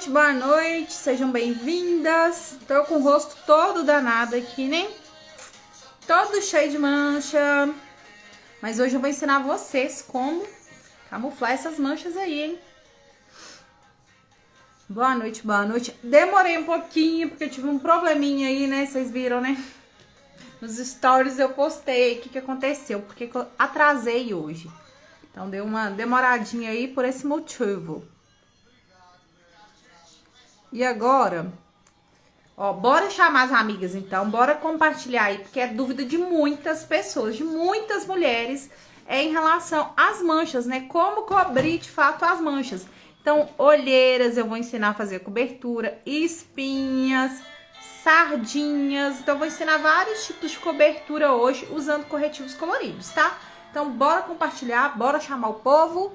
boa noite, sejam bem-vindas. Tô com o rosto todo danado aqui, né? Todo cheio de mancha. Mas hoje eu vou ensinar vocês como camuflar essas manchas aí, hein? Boa noite, boa noite. Demorei um pouquinho porque eu tive um probleminha aí, né? Vocês viram, né? Nos stories eu postei o que aconteceu, porque eu atrasei hoje. Então deu uma demoradinha aí por esse motivo. E agora, ó, bora chamar as amigas então, bora compartilhar aí, porque é dúvida de muitas pessoas, de muitas mulheres, em relação às manchas, né? Como cobrir de fato as manchas. Então, olheiras, eu vou ensinar a fazer cobertura, espinhas, sardinhas. Então, eu vou ensinar vários tipos de cobertura hoje, usando corretivos coloridos, tá? Então, bora compartilhar, bora chamar o povo.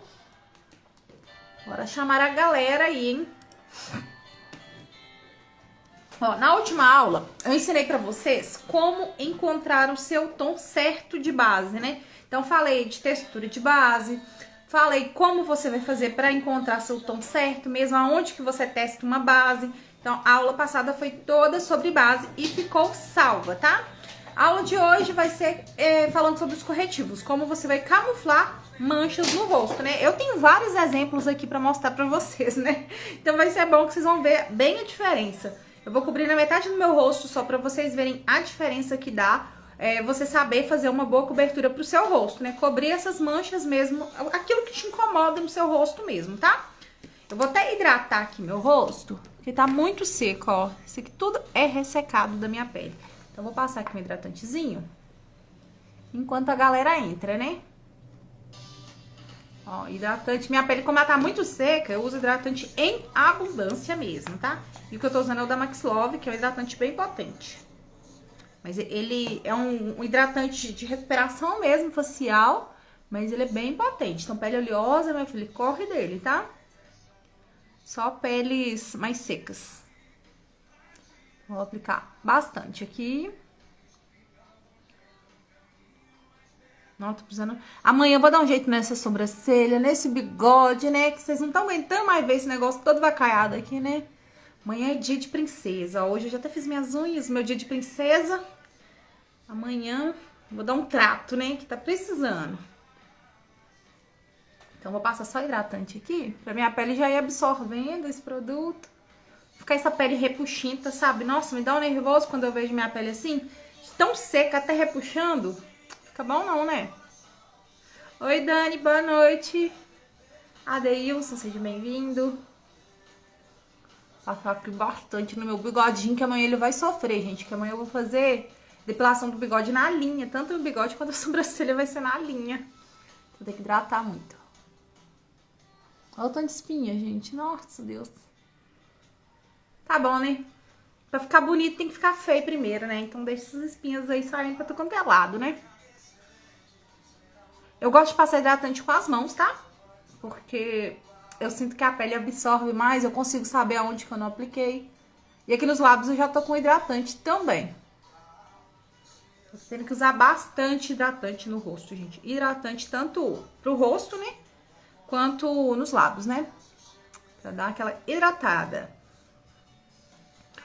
Bora chamar a galera aí, hein? Ó, na última aula, eu ensinei pra vocês como encontrar o seu tom certo de base, né? Então, falei de textura de base, falei como você vai fazer pra encontrar seu tom certo, mesmo aonde que você testa uma base. Então, a aula passada foi toda sobre base e ficou salva, tá? A aula de hoje vai ser falando sobre os corretivos, como você vai camuflar manchas no rosto, né? Eu tenho vários exemplos aqui pra mostrar pra vocês, né? Então, vai ser bom que vocês vão ver bem a diferença. Eu vou cobrir na metade do meu rosto só pra vocês verem a diferença que dá você saber fazer uma boa cobertura pro seu rosto, né? Cobrir essas manchas mesmo, aquilo que te incomoda no seu rosto mesmo, tá? Eu vou até hidratar aqui meu rosto, porque tá muito seco, ó. Isso aqui tudo é ressecado da minha pele. Então, eu vou passar aqui um hidratantezinho enquanto a galera entra, né? Ó, hidratante. Minha pele, como ela tá muito seca, eu uso hidratante em abundância mesmo, tá? E o que eu tô usando é o da Max Love, que é um hidratante bem potente. Mas ele é um hidratante de recuperação mesmo, facial, mas ele é bem potente. Então, pele oleosa, meu filho, corre dele, tá? Só peles mais secas. Vou aplicar bastante aqui. Não, tô precisando... Amanhã eu vou dar um jeito nessa sobrancelha, nesse bigode, né? Que vocês não estão aguentando mais ver esse negócio todo vacaiado aqui, né? Amanhã é dia de princesa. Hoje eu já até fiz minhas unhas, meu dia de princesa. Amanhã eu vou dar um trato, né? Que tá precisando. Então, vou passar só hidratante aqui, pra minha pele já ir absorvendo esse produto. Ficar essa pele repuxenta, sabe? Nossa, me dá um nervoso quando eu vejo minha pele assim, tão seca, até repuxando. Fica bom não, né? Oi, Dani, boa noite. Adeilson, seja bem-vindo. Passar aqui bastante no meu bigodinho, que amanhã ele vai sofrer, gente. Que amanhã eu vou fazer depilação do bigode na linha. Tanto o bigode quanto a sobrancelha vai ser na linha. Vou ter que hidratar muito. Olha o tanto de espinha, gente. Nossa, Deus. Tá bom, né? Pra ficar bonito tem que ficar feio primeiro, né? Então deixa essas espinhas aí saindo pra tu quanto é lado, né? Eu gosto de passar hidratante com as mãos, tá? Porque eu sinto que a pele absorve mais, eu consigo saber aonde que eu não apliquei. E aqui nos lábios eu já tô com hidratante também. Tô tendo que usar bastante hidratante no rosto, gente. Hidratante tanto pro rosto, né? Quanto nos lábios, né? Pra dar aquela hidratada.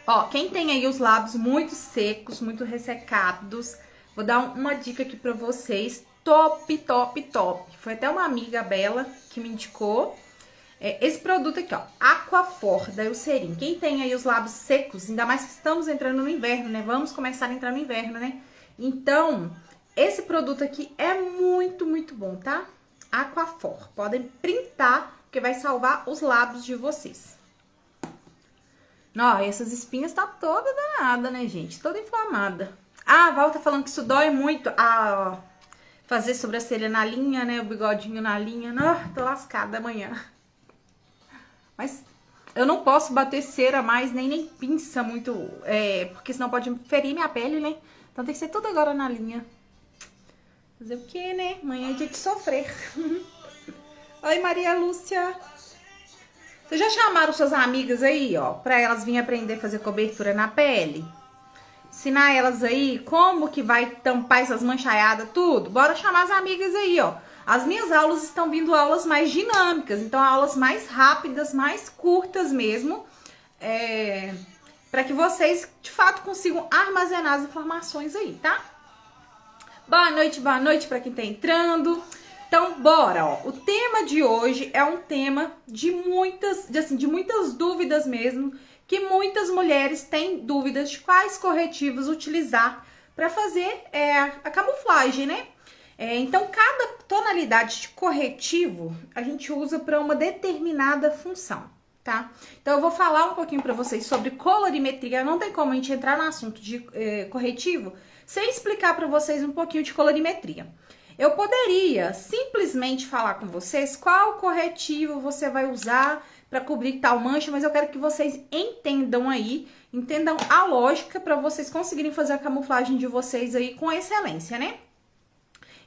Ó, quem tem aí os lábios muito secos, muito ressecados, vou dar uma dica aqui pra vocês. Top, top, top. Foi até uma amiga, Bela, que me indicou. Esse produto aqui, ó, Aquaphor, da Eucerin. Quem tem aí os lábios secos, ainda mais que estamos entrando no inverno, né? Vamos começar a entrar no inverno, né? Então, esse produto aqui é muito, muito bom, tá? Aquaphor. Podem printar, porque vai salvar os lábios de vocês. Ó, essas espinhas tá toda danada, né, gente? Toda inflamada. Ah, a Val tá falando que isso dói muito. Ah, ó. Fazer sobrancelha na linha, né? O bigodinho na linha. Não, tô lascada amanhã. Mas eu não posso bater cera mais, nem pinça muito, porque senão pode ferir minha pele, né? Então tem que ser tudo agora na linha. Fazer o quê, né? Amanhã é dia de sofrer. Oi, Maria Lúcia. Vocês já chamaram suas amigas aí, ó, pra elas virem aprender a fazer cobertura na pele? Ensinar elas aí como que vai tampar essas manchaiadas, tudo. Bora chamar as amigas aí, ó. As minhas aulas estão vindo aulas mais dinâmicas, então aulas mais rápidas, mais curtas mesmo, para que vocês de fato consigam armazenar as informações aí, tá? Boa noite para quem tá entrando. Então, bora, ó. O tema de hoje é um tema de muitas dúvidas mesmo, que muitas mulheres têm dúvidas de quais corretivos utilizar para fazer a camuflagem, né? Então, cada tonalidade de corretivo a gente usa para uma determinada função, tá? Então, eu vou falar um pouquinho para vocês sobre colorimetria. Não tem como a gente entrar no assunto de corretivo sem explicar para vocês um pouquinho de colorimetria. Eu poderia simplesmente falar com vocês qual corretivo você vai usar para cobrir tal mancha, mas eu quero que vocês entendam a lógica para vocês conseguirem fazer a camuflagem de vocês aí com excelência, né?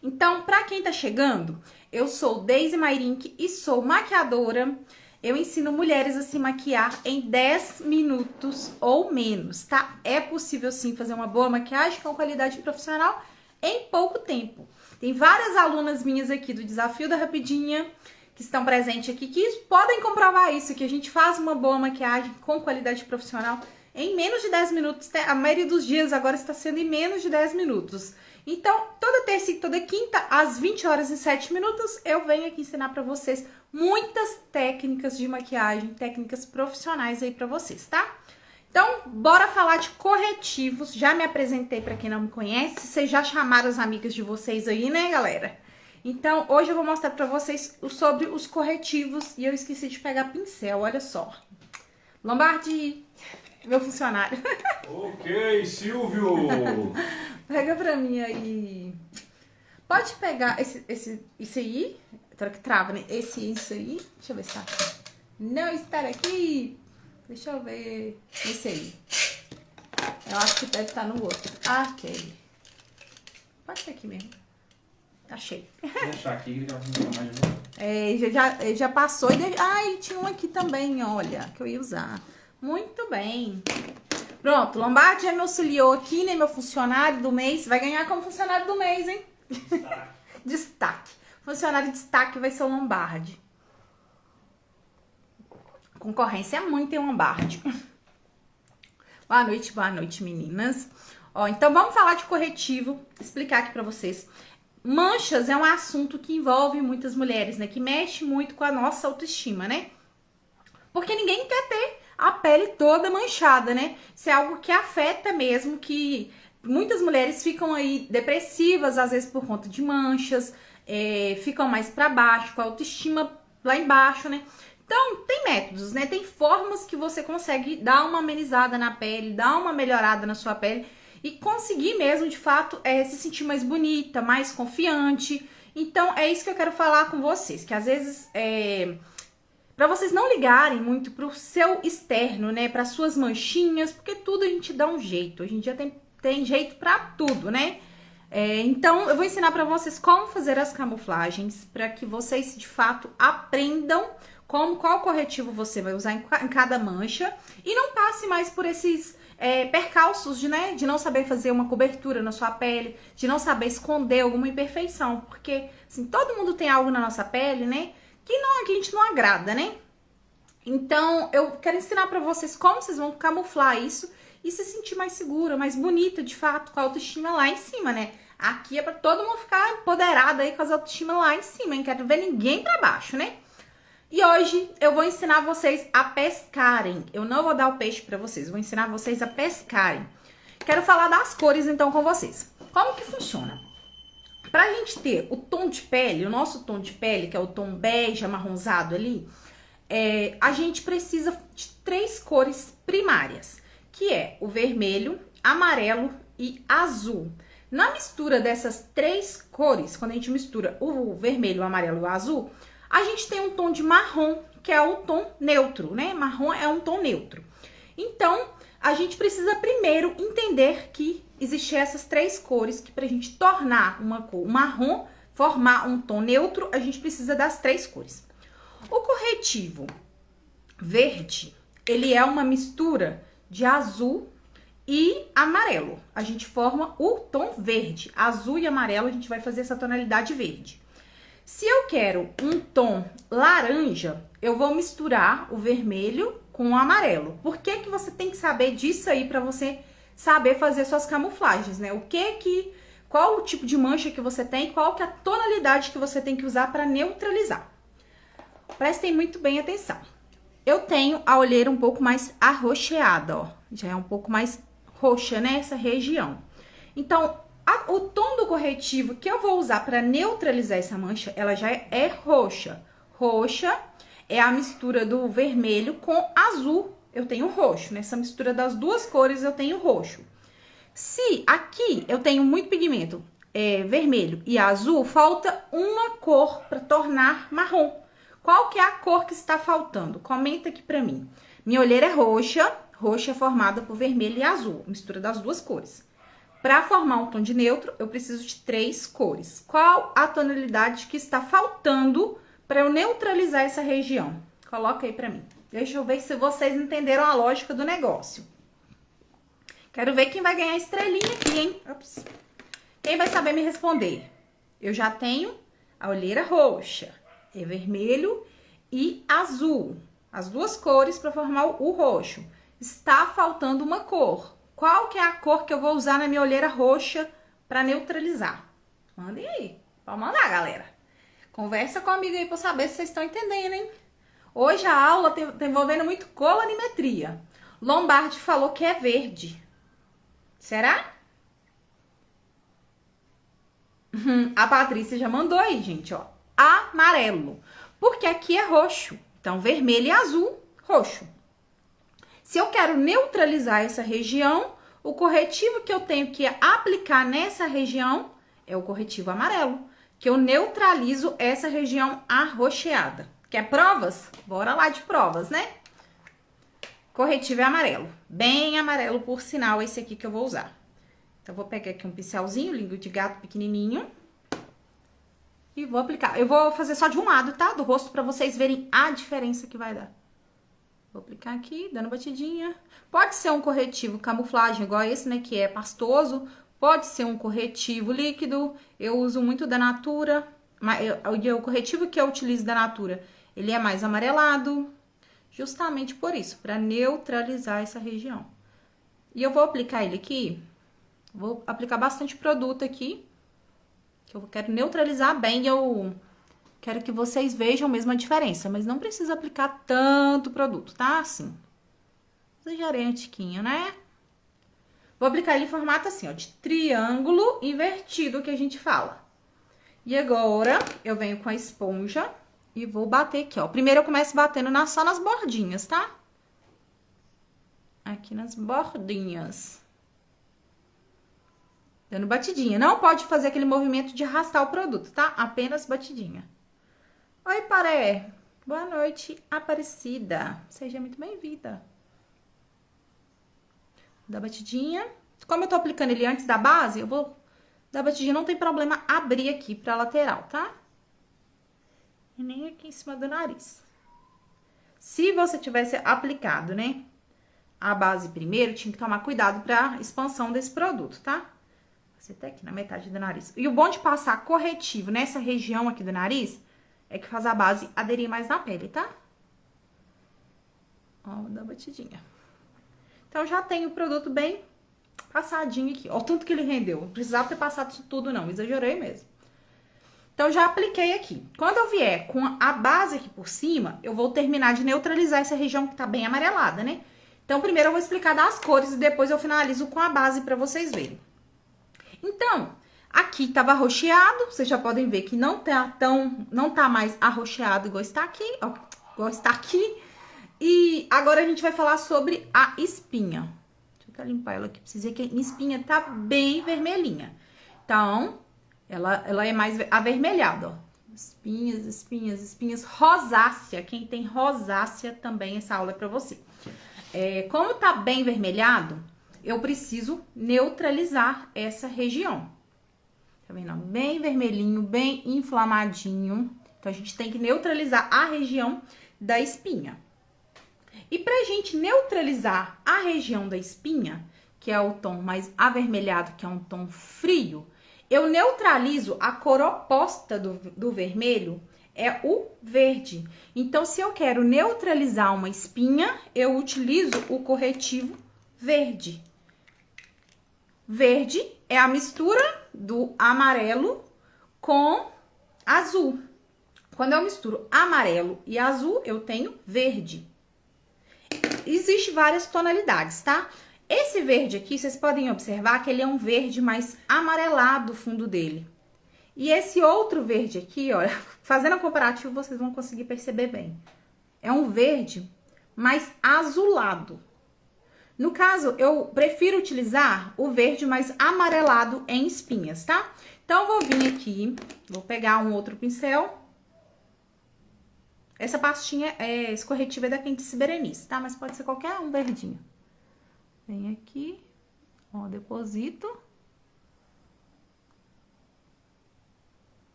Então, para quem tá chegando, eu sou Deise Mairink e sou maquiadora. Eu ensino mulheres a se maquiar em 10 minutos ou menos, tá? É possível sim fazer uma boa maquiagem com qualidade profissional em pouco tempo. Tem várias alunas minhas aqui do Desafio da Rapidinha que estão presentes aqui, que podem comprovar isso, que a gente faz uma boa maquiagem com qualidade profissional em menos de 10 minutos. A maioria dos dias agora está sendo em menos de 10 minutos. Então, toda terça e toda quinta, às 20 horas e 7 minutos, eu venho aqui ensinar para vocês muitas técnicas de maquiagem, técnicas profissionais aí para vocês, tá? Então, bora falar de corretivos. Já me apresentei para quem não me conhece. Vocês já chamaram as amigas de vocês aí, né, galera? Então, hoje eu vou mostrar para vocês sobre os corretivos. E eu esqueci de pegar pincel, olha só. Lombardi, meu funcionário. Ok, Silvio. Pega pra mim aí. Pode pegar esse aí. Que trava, né? Isso aí. Deixa eu ver se tá aqui. Não está aqui. Deixa eu ver. Esse aí. Eu acho que deve estar no outro. Ok. Pode ser aqui mesmo. Achei. Vou deixar aqui que já vai mais de novo. Já passou. Ai, tinha um aqui também, olha. Que eu ia usar. Muito bem. Pronto, Lombardi já me auxiliou aqui, né? Meu funcionário do mês. Vai ganhar como funcionário do mês, hein? Destaque. Destaque. Funcionário de destaque vai ser o Lombardi. Concorrência é muito em Lombardi. Boa noite, meninas. Ó, então vamos falar de corretivo. Explicar aqui pra vocês. Manchas é um assunto que envolve muitas mulheres, né? Que mexe muito com a nossa autoestima, né? Porque ninguém quer ter a pele toda manchada, né? Isso é algo que afeta mesmo, que muitas mulheres ficam aí depressivas, às vezes por conta de manchas, ficam mais pra baixo, com a autoestima lá embaixo, né? Então, tem métodos, né? Tem formas que você consegue dar uma amenizada na pele, dar uma melhorada na sua pele e conseguir mesmo, de fato, se sentir mais bonita, mais confiante. Então, é isso que eu quero falar com vocês, que às vezes... Pra vocês não ligarem muito pro seu externo, né? Para suas manchinhas, porque tudo a gente dá um jeito. Hoje em dia tem jeito pra tudo, né? Então, eu vou ensinar pra vocês como fazer as camuflagens, para que vocês, de fato, aprendam qual corretivo você vai usar em cada mancha e não passe mais por esses percalços de não saber fazer uma cobertura na sua pele, de não saber esconder alguma imperfeição, porque, assim, todo mundo tem algo na nossa pele, né? Que a gente não agrada, né? Então, eu quero ensinar pra vocês como vocês vão camuflar isso e se sentir mais segura, mais bonita, de fato, com a autoestima lá em cima, né? Aqui é pra todo mundo ficar empoderado aí com as autoestimas lá em cima, hein? Quero ver ninguém pra baixo, né? E hoje eu vou ensinar vocês a pescarem. Eu não vou dar o peixe pra vocês, vou ensinar vocês a pescarem. Quero falar das cores, então, com vocês. Como que funciona? Pra gente ter o tom de pele, o nosso tom de pele, que é o tom bege, amarronzado ali, a gente precisa de 3 cores primárias, que é o vermelho, amarelo e azul. Na mistura dessas 3 cores, quando a gente mistura o vermelho, o amarelo e o azul, a gente tem um tom de marrom, que é o tom neutro, né? Marrom é um tom neutro. Então, a gente precisa primeiro entender que existem essas 3 cores, que pra gente tornar uma cor marrom, formar um tom neutro, a gente precisa das 3 cores. O corretivo verde, ele é uma mistura de azul e amarelo. A gente forma o tom verde. Azul e amarelo, a gente vai fazer essa tonalidade verde. Se eu quero um tom laranja, eu vou misturar o vermelho com o amarelo. Por que que você tem que saber disso aí para você saber fazer suas camuflagens, né? Qual o tipo de mancha que você tem, qual que é a tonalidade que você tem que usar para neutralizar. Prestem muito bem atenção. Eu tenho a olheira um pouco mais arroxeada, ó. Já é um pouco mais roxa nessa região. Então, o tom do corretivo que eu vou usar para neutralizar essa mancha, ela já é roxa. Roxa é a mistura do vermelho com azul. Eu tenho roxo. Nessa mistura das duas cores, eu tenho roxo. Se aqui eu tenho muito pigmento vermelho e azul, falta uma cor para tornar marrom. Qual que é a cor que está faltando? Comenta aqui pra mim. Minha olheira é roxa. Roxa é formada por vermelho e azul, mistura das duas cores. Para formar um tom de neutro, eu preciso de 3 cores. Qual a tonalidade que está faltando para eu neutralizar essa região? Coloca aí pra mim. Deixa eu ver se vocês entenderam a lógica do negócio. Quero ver quem vai ganhar estrelinha aqui, hein? Ops. Quem vai saber me responder? Eu já tenho a olheira roxa. É vermelho e azul. As duas cores para formar o roxo. Está faltando uma cor. Qual que é a cor que eu vou usar na minha olheira roxa para neutralizar? Mandem aí. Pode mandar, galera. Conversa comigo aí para saber se vocês estão entendendo, hein? Hoje a aula tá envolvendo muito colorimetria. Lombardi falou que é verde. Será? A Patrícia já mandou aí, gente, ó. Amarelo, porque aqui é roxo. Então, vermelho e azul, roxo. Se eu quero neutralizar essa região, o corretivo que eu tenho que aplicar nessa região é o corretivo amarelo, que eu neutralizo essa região arroxeada. Quer provas? Bora lá de provas, né? Corretivo é amarelo, bem amarelo, por sinal, esse aqui que eu vou usar. Então, vou pegar aqui um pincelzinho, língua de gato pequenininho. E vou aplicar. Eu vou fazer só de um lado, tá? Do rosto, pra vocês verem a diferença que vai dar. Vou aplicar aqui, dando batidinha. Pode ser um corretivo camuflagem, igual esse, né? Que é pastoso. Pode ser um corretivo líquido. Eu uso muito da Natura. O corretivo que eu utilizo da Natura, ele é mais amarelado. Justamente por isso, pra neutralizar essa região. E eu vou aplicar ele aqui. Vou aplicar bastante produto aqui. Que eu quero neutralizar bem, eu quero que vocês vejam mesmo a diferença, mas não precisa aplicar tanto produto, tá? Assim, exagerei um tiquinho, né? Vou aplicar ele em formato assim, ó, de triângulo invertido que a gente fala. E agora, eu venho com a esponja e vou bater aqui, ó. Primeiro eu começo batendo só nas bordinhas, tá? Aqui nas bordinhas. Dando batidinha. Não pode fazer aquele movimento de arrastar o produto, tá? Apenas batidinha. Oi, Paré. Boa noite, Aparecida. Seja muito bem-vinda. Dá batidinha. Como eu tô aplicando ele antes da base, eu vou dar batidinha. Não tem problema abrir aqui pra lateral, tá? E nem aqui em cima do nariz. Se você tivesse aplicado, né, a base primeiro, tinha que tomar cuidado pra expansão desse produto, tá? Você tá aqui na metade do nariz. E o bom de passar corretivo nessa região aqui do nariz é que faz a base aderir mais na pele, tá? Ó, vou dar uma batidinha. Então, já tem o produto bem passadinho aqui. Ó, o tanto que ele rendeu. Não precisava ter passado isso tudo, não. Exagerei mesmo. Então, já apliquei aqui. Quando eu vier com a base aqui por cima, eu vou terminar de neutralizar essa região que tá bem amarelada, né? Então, primeiro eu vou explicar das cores e depois eu finalizo com a base pra vocês verem. Então, aqui tava arroxeado, vocês já podem ver que não tá mais arroxeado igual está aqui, ó, igual está aqui. E agora a gente vai falar sobre a espinha. Deixa eu até limpar ela aqui, pra vocês verem que a minha espinha tá bem vermelhinha. Então, ela é mais avermelhada, ó. Espinhas rosácea. Quem tem rosácea também, essa aula é pra você. Como tá bem vermelhado, eu preciso neutralizar essa região. Tá vendo? Bem vermelhinho, bem inflamadinho. Então, a gente tem que neutralizar a região da espinha. E pra gente neutralizar a região da espinha, que é o tom mais avermelhado, que é um tom frio, Eu neutralizo a cor oposta do vermelho, é o verde. Então, se eu quero neutralizar uma espinha, eu utilizo o corretivo verde. Verde é a mistura do amarelo com azul. Quando eu misturo amarelo e azul, eu tenho verde. Existem várias tonalidades, tá? Esse verde aqui, vocês podem observar que ele é um verde mais amarelado o fundo dele. E esse outro verde aqui, ó, fazendo o comparativo, vocês vão conseguir perceber bem. É um verde mais azulado. No caso, eu prefiro utilizar o verde mais amarelado em espinhas, tá? Então, eu vou vir aqui, vou pegar um outro pincel. Essa pastinha, esse corretivo é da Candice Berenice, tá? Mas pode ser qualquer um verdinho. Vem aqui, ó, deposito.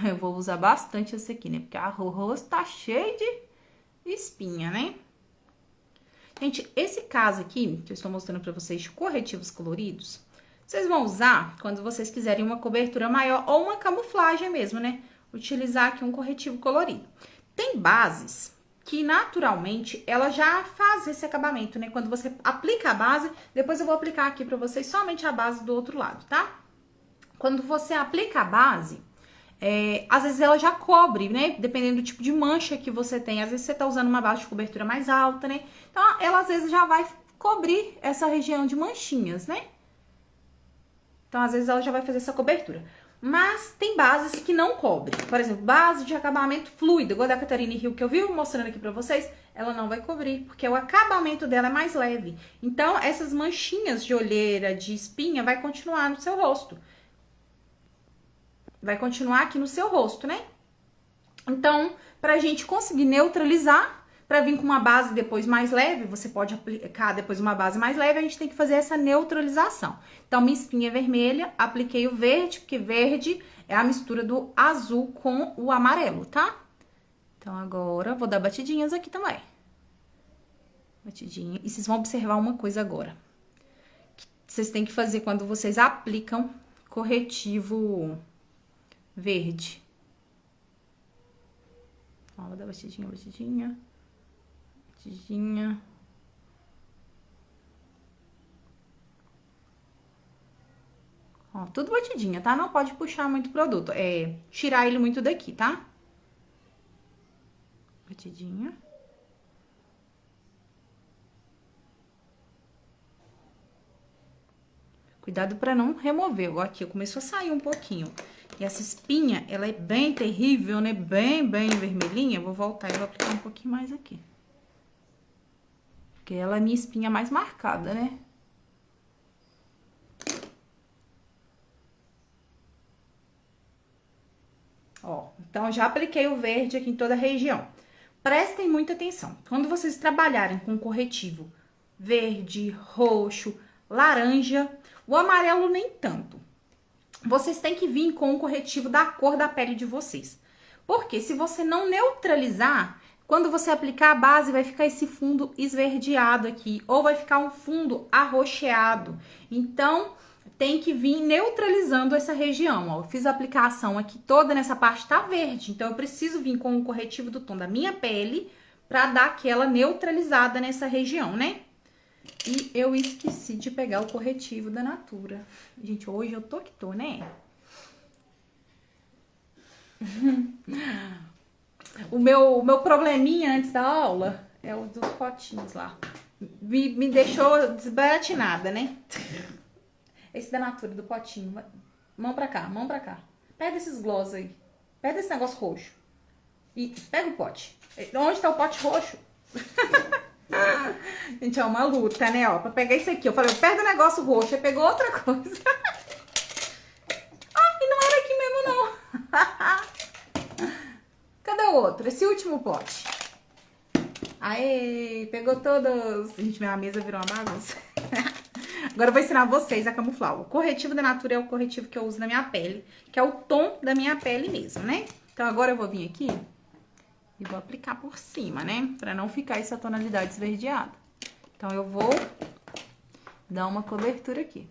Eu vou usar bastante esse aqui, né? Porque o rosto tá cheio de espinha, né? Gente, esse caso aqui, que eu estou mostrando pra vocês de corretivos coloridos, vocês vão usar quando vocês quiserem uma cobertura maior ou uma camuflagem mesmo, né? Utilizar aqui um corretivo colorido. Tem bases que naturalmente ela já faz esse acabamento, né? Quando você aplica a base, depois eu vou aplicar aqui pra vocês somente a base do outro lado, tá? Quando você aplica a base, às vezes ela já cobre, né? Dependendo do tipo de mancha que você tem. Às vezes você tá usando uma base de cobertura mais alta, né? Então, ela às vezes já vai cobrir essa região de manchinhas, né? Então, às vezes ela já vai fazer essa cobertura. Mas tem bases que não cobrem. Por exemplo, base de acabamento fluido, igual a da Catarina Hill que eu vi mostrando aqui pra vocês, ela não vai cobrir, porque o acabamento dela é mais leve. Então, essas manchinhas de olheira, de espinha, vai continuar no seu rosto. Vai continuar aqui no seu rosto, né? Então, pra gente conseguir neutralizar, pra vir com uma base depois mais leve, você pode aplicar depois uma base mais leve, a gente tem que fazer essa neutralização. Então, minha espinha é vermelha, apliquei o verde, porque verde é a mistura do azul com o amarelo, tá? Então, agora, vou dar batidinhas aqui também. Batidinha. E vocês vão observar uma coisa agora. Que vocês têm que fazer quando vocês aplicam corretivo verde. Ó, vou dar batidinha, batidinha. Batidinha. Ó, tudo batidinha, tá? Não pode puxar muito produto. Tirar ele muito daqui, tá? Batidinha. Cuidado pra não remover. Ó, aqui, começou a sair um pouquinho. E essa espinha, ela é bem terrível, né? Bem vermelhinha. Vou voltar e vou aplicar um pouquinho mais aqui. Porque ela é a minha espinha mais marcada, né? Ó, então já apliquei o verde aqui em toda a região. Prestem muita atenção. Quando vocês trabalharem com corretivo verde, roxo, laranja, o amarelo nem tanto. Vocês têm que vir com o corretivo da cor da pele de vocês. Porque se você não neutralizar, quando você aplicar a base, vai ficar esse fundo esverdeado aqui, ou vai ficar um fundo arroxeado. Então, tem que vir neutralizando essa região, ó. Eu fiz a aplicação aqui toda nessa parte tá verde, então eu preciso vir com o corretivo do tom da minha pele pra dar aquela neutralizada nessa região, né? E eu esqueci de pegar o corretivo da Natura. Gente, hoje eu tô que tô, né? O meu probleminha antes da aula é o dos potinhos lá. Me deixou desbaratinada, né? Esse da Natura, do potinho. Mão pra cá, mão pra cá. Pega esses gloss aí. Pega esse negócio roxo. E pega o pote. Onde tá o pote roxo? Gente, é uma luta, né? Ó, pra pegar isso aqui. Eu falei, pega o negócio roxo. Aí pegou outra coisa. Ah, e não era aqui mesmo, não. Cadê o outro? Esse último pote. Aê, pegou todos. Gente, minha mesa virou uma bagunça. Agora eu vou ensinar vocês a camuflar. O corretivo da Natura é o corretivo que eu uso na minha pele, que é o tom da minha pele mesmo, né? Então, agora eu vou vir aqui e vou aplicar por cima, né? Pra não ficar essa tonalidade esverdeada. Então, eu vou dar uma cobertura aqui.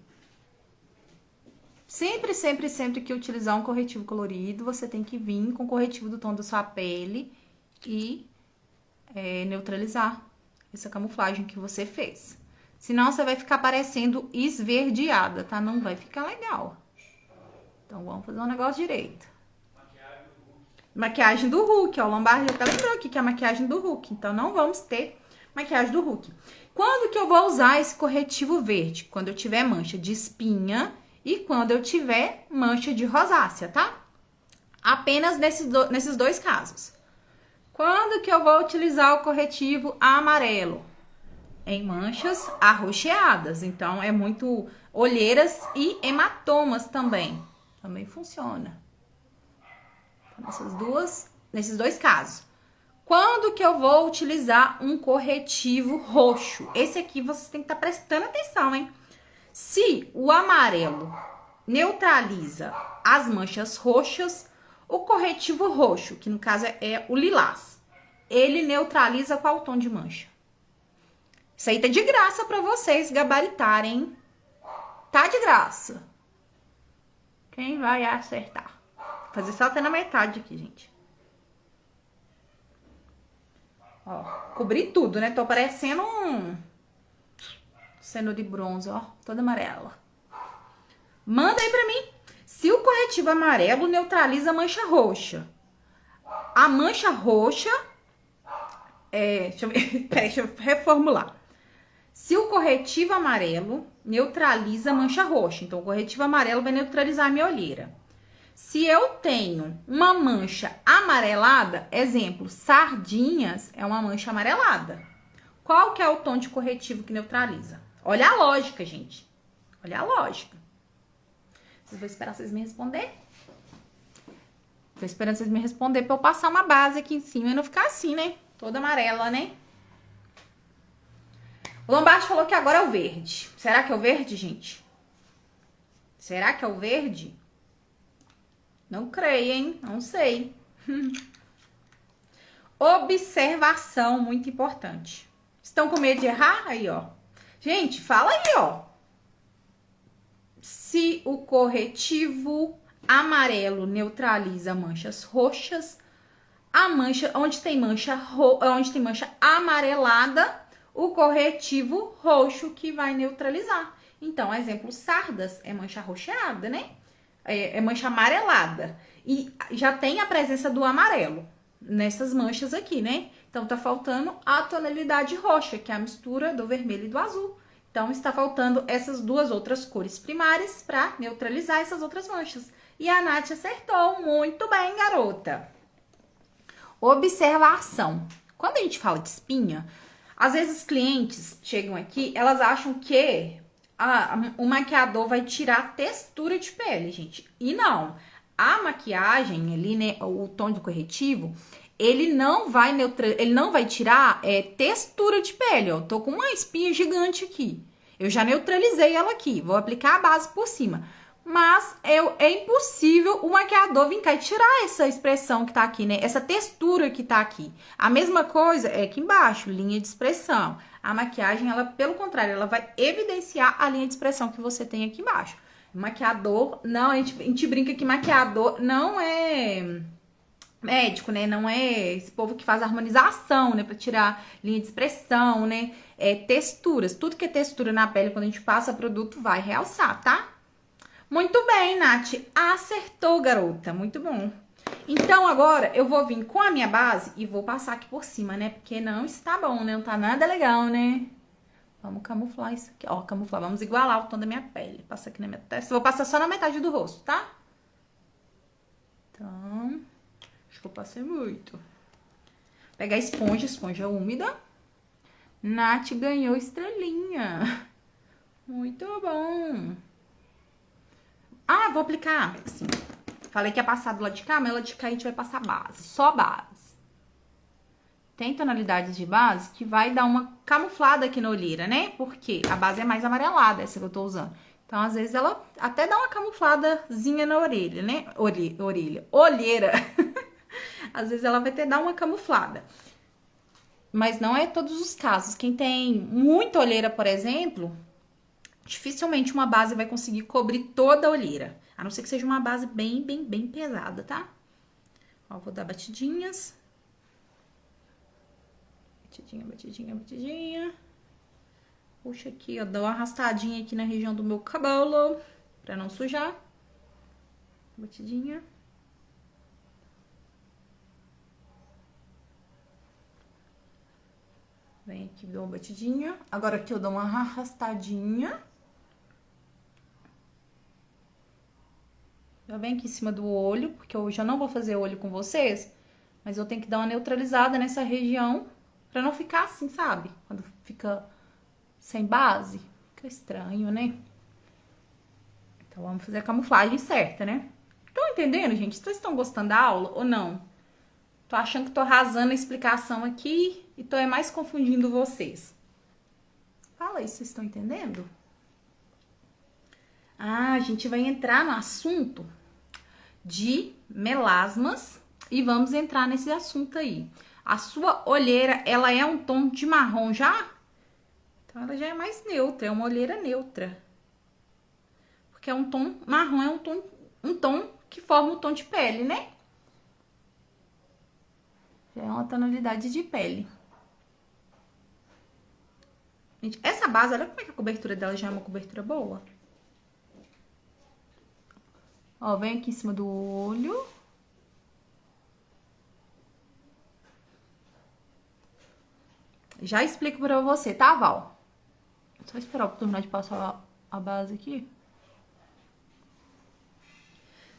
Sempre, sempre, sempre que utilizar um corretivo colorido, você tem que vir com o corretivo do tom da sua pele e neutralizar essa camuflagem que você fez. Senão, você vai ficar parecendo esverdeada, tá? Não vai ficar legal. Então, vamos fazer um negócio direito. Maquiagem do Hulk, ó. O Lombardi até lembrou aqui que é a maquiagem do Hulk. Então, não vamos ter maquiagem do Hulk. Quando que eu vou usar esse corretivo verde? Quando eu tiver mancha de espinha e quando eu tiver mancha de rosácea, tá? Apenas nesses dois casos. Quando que eu vou utilizar o corretivo amarelo? Em manchas arroxeadas. Então, é muito olheiras e hematomas também. Também funciona. Então, nesses dois casos. Quando que eu vou utilizar um corretivo roxo? Esse aqui vocês têm que estar prestando atenção, hein? Se o amarelo neutraliza as manchas roxas, o corretivo roxo, que no caso é o lilás, ele neutraliza qual tom de mancha? Isso aí tá de graça pra vocês gabaritarem. Tá de graça. Quem vai acertar? Vou fazer só até na metade aqui, gente. Ó, cobri tudo, né? Tô parecendo um cenoura de bronze, ó. Toda amarela. Manda aí pra mim. Se o corretivo amarelo neutraliza a mancha roxa. A mancha roxa... deixa eu ver. Peraí, deixa eu reformular. Se o corretivo amarelo neutraliza a mancha roxa. Então, o corretivo amarelo vai neutralizar a minha olheira. Se eu tenho uma mancha amarelada, exemplo, sardinhas é uma mancha amarelada. Qual que é o tom de corretivo que neutraliza? Olha a lógica, gente. Olha a lógica. Vou esperar vocês me responder. Tô esperando vocês me responder pra eu passar uma base aqui em cima e não ficar assim, né? Toda amarela, né? O Lombardi falou que agora é o verde. Será que é o verde, gente? Será que é o verde? Não creio, hein? Não sei. Observação, muito importante. Estão com medo de errar? Aí, ó. Gente, fala aí, ó. Se o corretivo amarelo neutraliza manchas roxas, a mancha, onde tem mancha amarelada, o corretivo roxo que vai neutralizar. Então, exemplo, sardas é mancha arroxeada, né? É mancha amarelada. E já tem a presença do amarelo nessas manchas aqui, né? Então, tá faltando a tonalidade roxa, que é a mistura do vermelho e do azul. Então, está faltando essas duas outras cores primárias para neutralizar essas outras manchas. E a Nath acertou. Muito bem, garota. Observação. Quando a gente fala de espinha, às vezes os clientes chegam aqui, elas acham que o maquiador vai tirar a textura de pele, gente. E não. A maquiagem ali, né, o tom do corretivo, ele não vai tirar textura de pele, ó. Tô com uma espinha gigante aqui. Eu já neutralizei ela aqui. Vou aplicar a base por cima. Mas é impossível o maquiador vir cá e tirar essa expressão que tá aqui, né? Essa textura que tá aqui. A mesma coisa é aqui embaixo, linha de expressão. A maquiagem, ela, pelo contrário, ela vai evidenciar a linha de expressão que você tem aqui embaixo. Maquiador, não, a gente brinca que maquiador não é médico, né? Não é esse povo que faz harmonização, né? Pra tirar linha de expressão, né? Texturas. Tudo que é textura na pele, quando a gente passa produto, vai realçar, tá? Muito bem, Nath. Acertou, garota. Muito bom. Então, agora, eu vou vir com a minha base e vou passar aqui por cima, né? Porque não está bom, né? Não tá nada legal, né? Vamos camuflar isso aqui. Ó, camuflar. Vamos igualar o tom da minha pele. Passa aqui na minha testa. Vou passar só na metade do rosto, tá? Então, acho que eu passei muito. Vou pegar a esponja úmida. Nath ganhou estrelinha. Muito bom. Ah, vou aplicar, assim, falei que ia passar do lado de cá, mas lá de cá a gente vai passar base, só base. Tem tonalidades de base que vai dar uma camuflada aqui na olheira, né? Porque a base é mais amarelada, essa que eu tô usando. Então, às vezes, ela até dá uma camufladazinha na orelha, né? Olheira. Às vezes, ela vai ter dar uma camuflada. Mas não é todos os casos. Quem tem muita olheira, por exemplo... dificilmente uma base vai conseguir cobrir toda a olheira. A não ser que seja uma base bem pesada, tá? Ó, vou dar batidinhas. Batidinha. Puxa aqui, ó, dou uma arrastadinha aqui na região do meu cabelo, pra não sujar. Batidinha. Vem aqui, dou uma batidinha. Agora aqui eu dou uma arrastadinha. Já vem aqui em cima do olho, porque eu já não vou fazer olho com vocês, mas eu tenho que dar uma neutralizada nessa região pra não ficar assim, sabe? Quando fica sem base, fica estranho, né? Então vamos fazer a camuflagem certa, né? Estão entendendo, gente? Vocês estão gostando da aula ou não? Tô achando que tô arrasando a explicação aqui e tô mais confundindo vocês. Fala aí, vocês estão entendendo? Ah, a gente vai entrar no assunto de melasmas e vamos entrar nesse assunto aí. A sua olheira, ela é um tom de marrom já? Então, ela já é mais neutra, é uma olheira neutra. Porque é um tom marrom, é um tom que forma o tom de pele, né? Já é uma tonalidade de pele. Gente, essa base, olha como é que a cobertura dela já é uma cobertura boa. Ó, vem aqui em cima do olho. Já explico pra você, tá, Val? Só esperar eu terminar de passar a base aqui.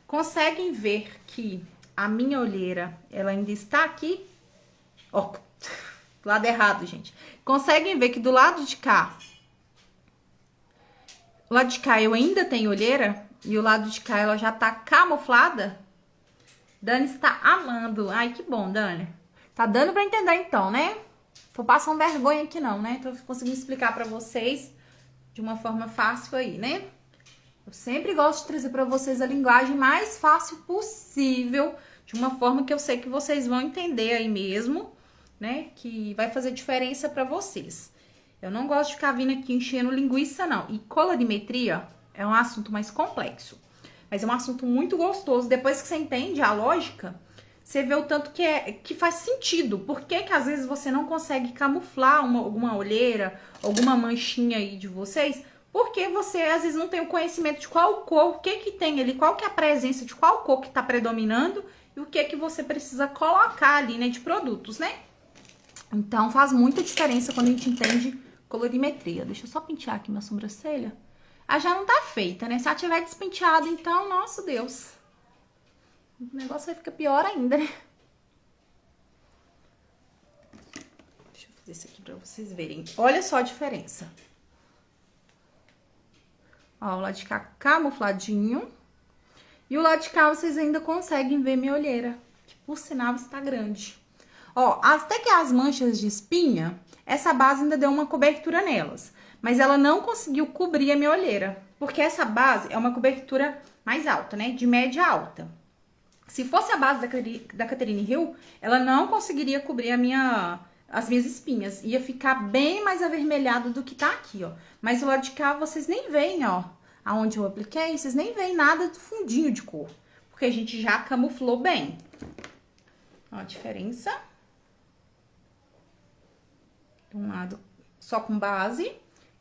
Conseguem ver que a minha olheira, ela ainda está aqui? Ó, do lado errado, gente. Conseguem ver que do lado de cá, o lado de cá eu ainda tenho olheira e o lado de cá ela já tá camuflada? Dani está amando. Ai, que bom, Dani. Tá dando pra entender então, né? Tô passando vergonha aqui não, né? Tô conseguindo explicar pra vocês de uma forma fácil aí, né? Eu sempre gosto de trazer pra vocês a linguagem mais fácil possível, de uma forma que eu sei que vocês vão entender aí mesmo, né? Que vai fazer diferença pra vocês. Eu não gosto de ficar vindo aqui enchendo linguiça, não. E colorimetria é um assunto mais complexo. Mas é um assunto muito gostoso. Depois que você entende a lógica, você vê o tanto que faz sentido. Por que às vezes você não consegue camuflar alguma olheira, alguma manchinha aí de vocês? Porque você às vezes não tem o conhecimento de qual cor, o que tem ali, qual que é a presença de qual cor que tá predominando e o que você precisa colocar ali, né, de produtos, né? Então faz muita diferença quando a gente entende colorimetria. Deixa eu só pentear aqui minha sobrancelha. Ah, já não tá feita, né? Se ela tiver despenteada, então, nossa Deus. O negócio vai ficar pior ainda, né? Deixa eu fazer isso aqui pra vocês verem. Olha só a diferença. Ó, o lado de cá camufladinho. E o lado de cá vocês ainda conseguem ver minha olheira, que por sinal está grande. Ó, até que as manchas de espinha, essa base ainda deu uma cobertura nelas. Mas ela não conseguiu cobrir a minha olheira. Porque essa base é uma cobertura mais alta, né? De média alta. Se fosse a base da Catherine Hill, ela não conseguiria cobrir as minhas espinhas. Ia ficar bem mais avermelhado do que tá aqui, ó. Mas do lado de cá, vocês nem veem, ó. Aonde eu apliquei, vocês nem veem nada do fundinho de cor. Porque a gente já camuflou bem. Ó a diferença. De um lado só com base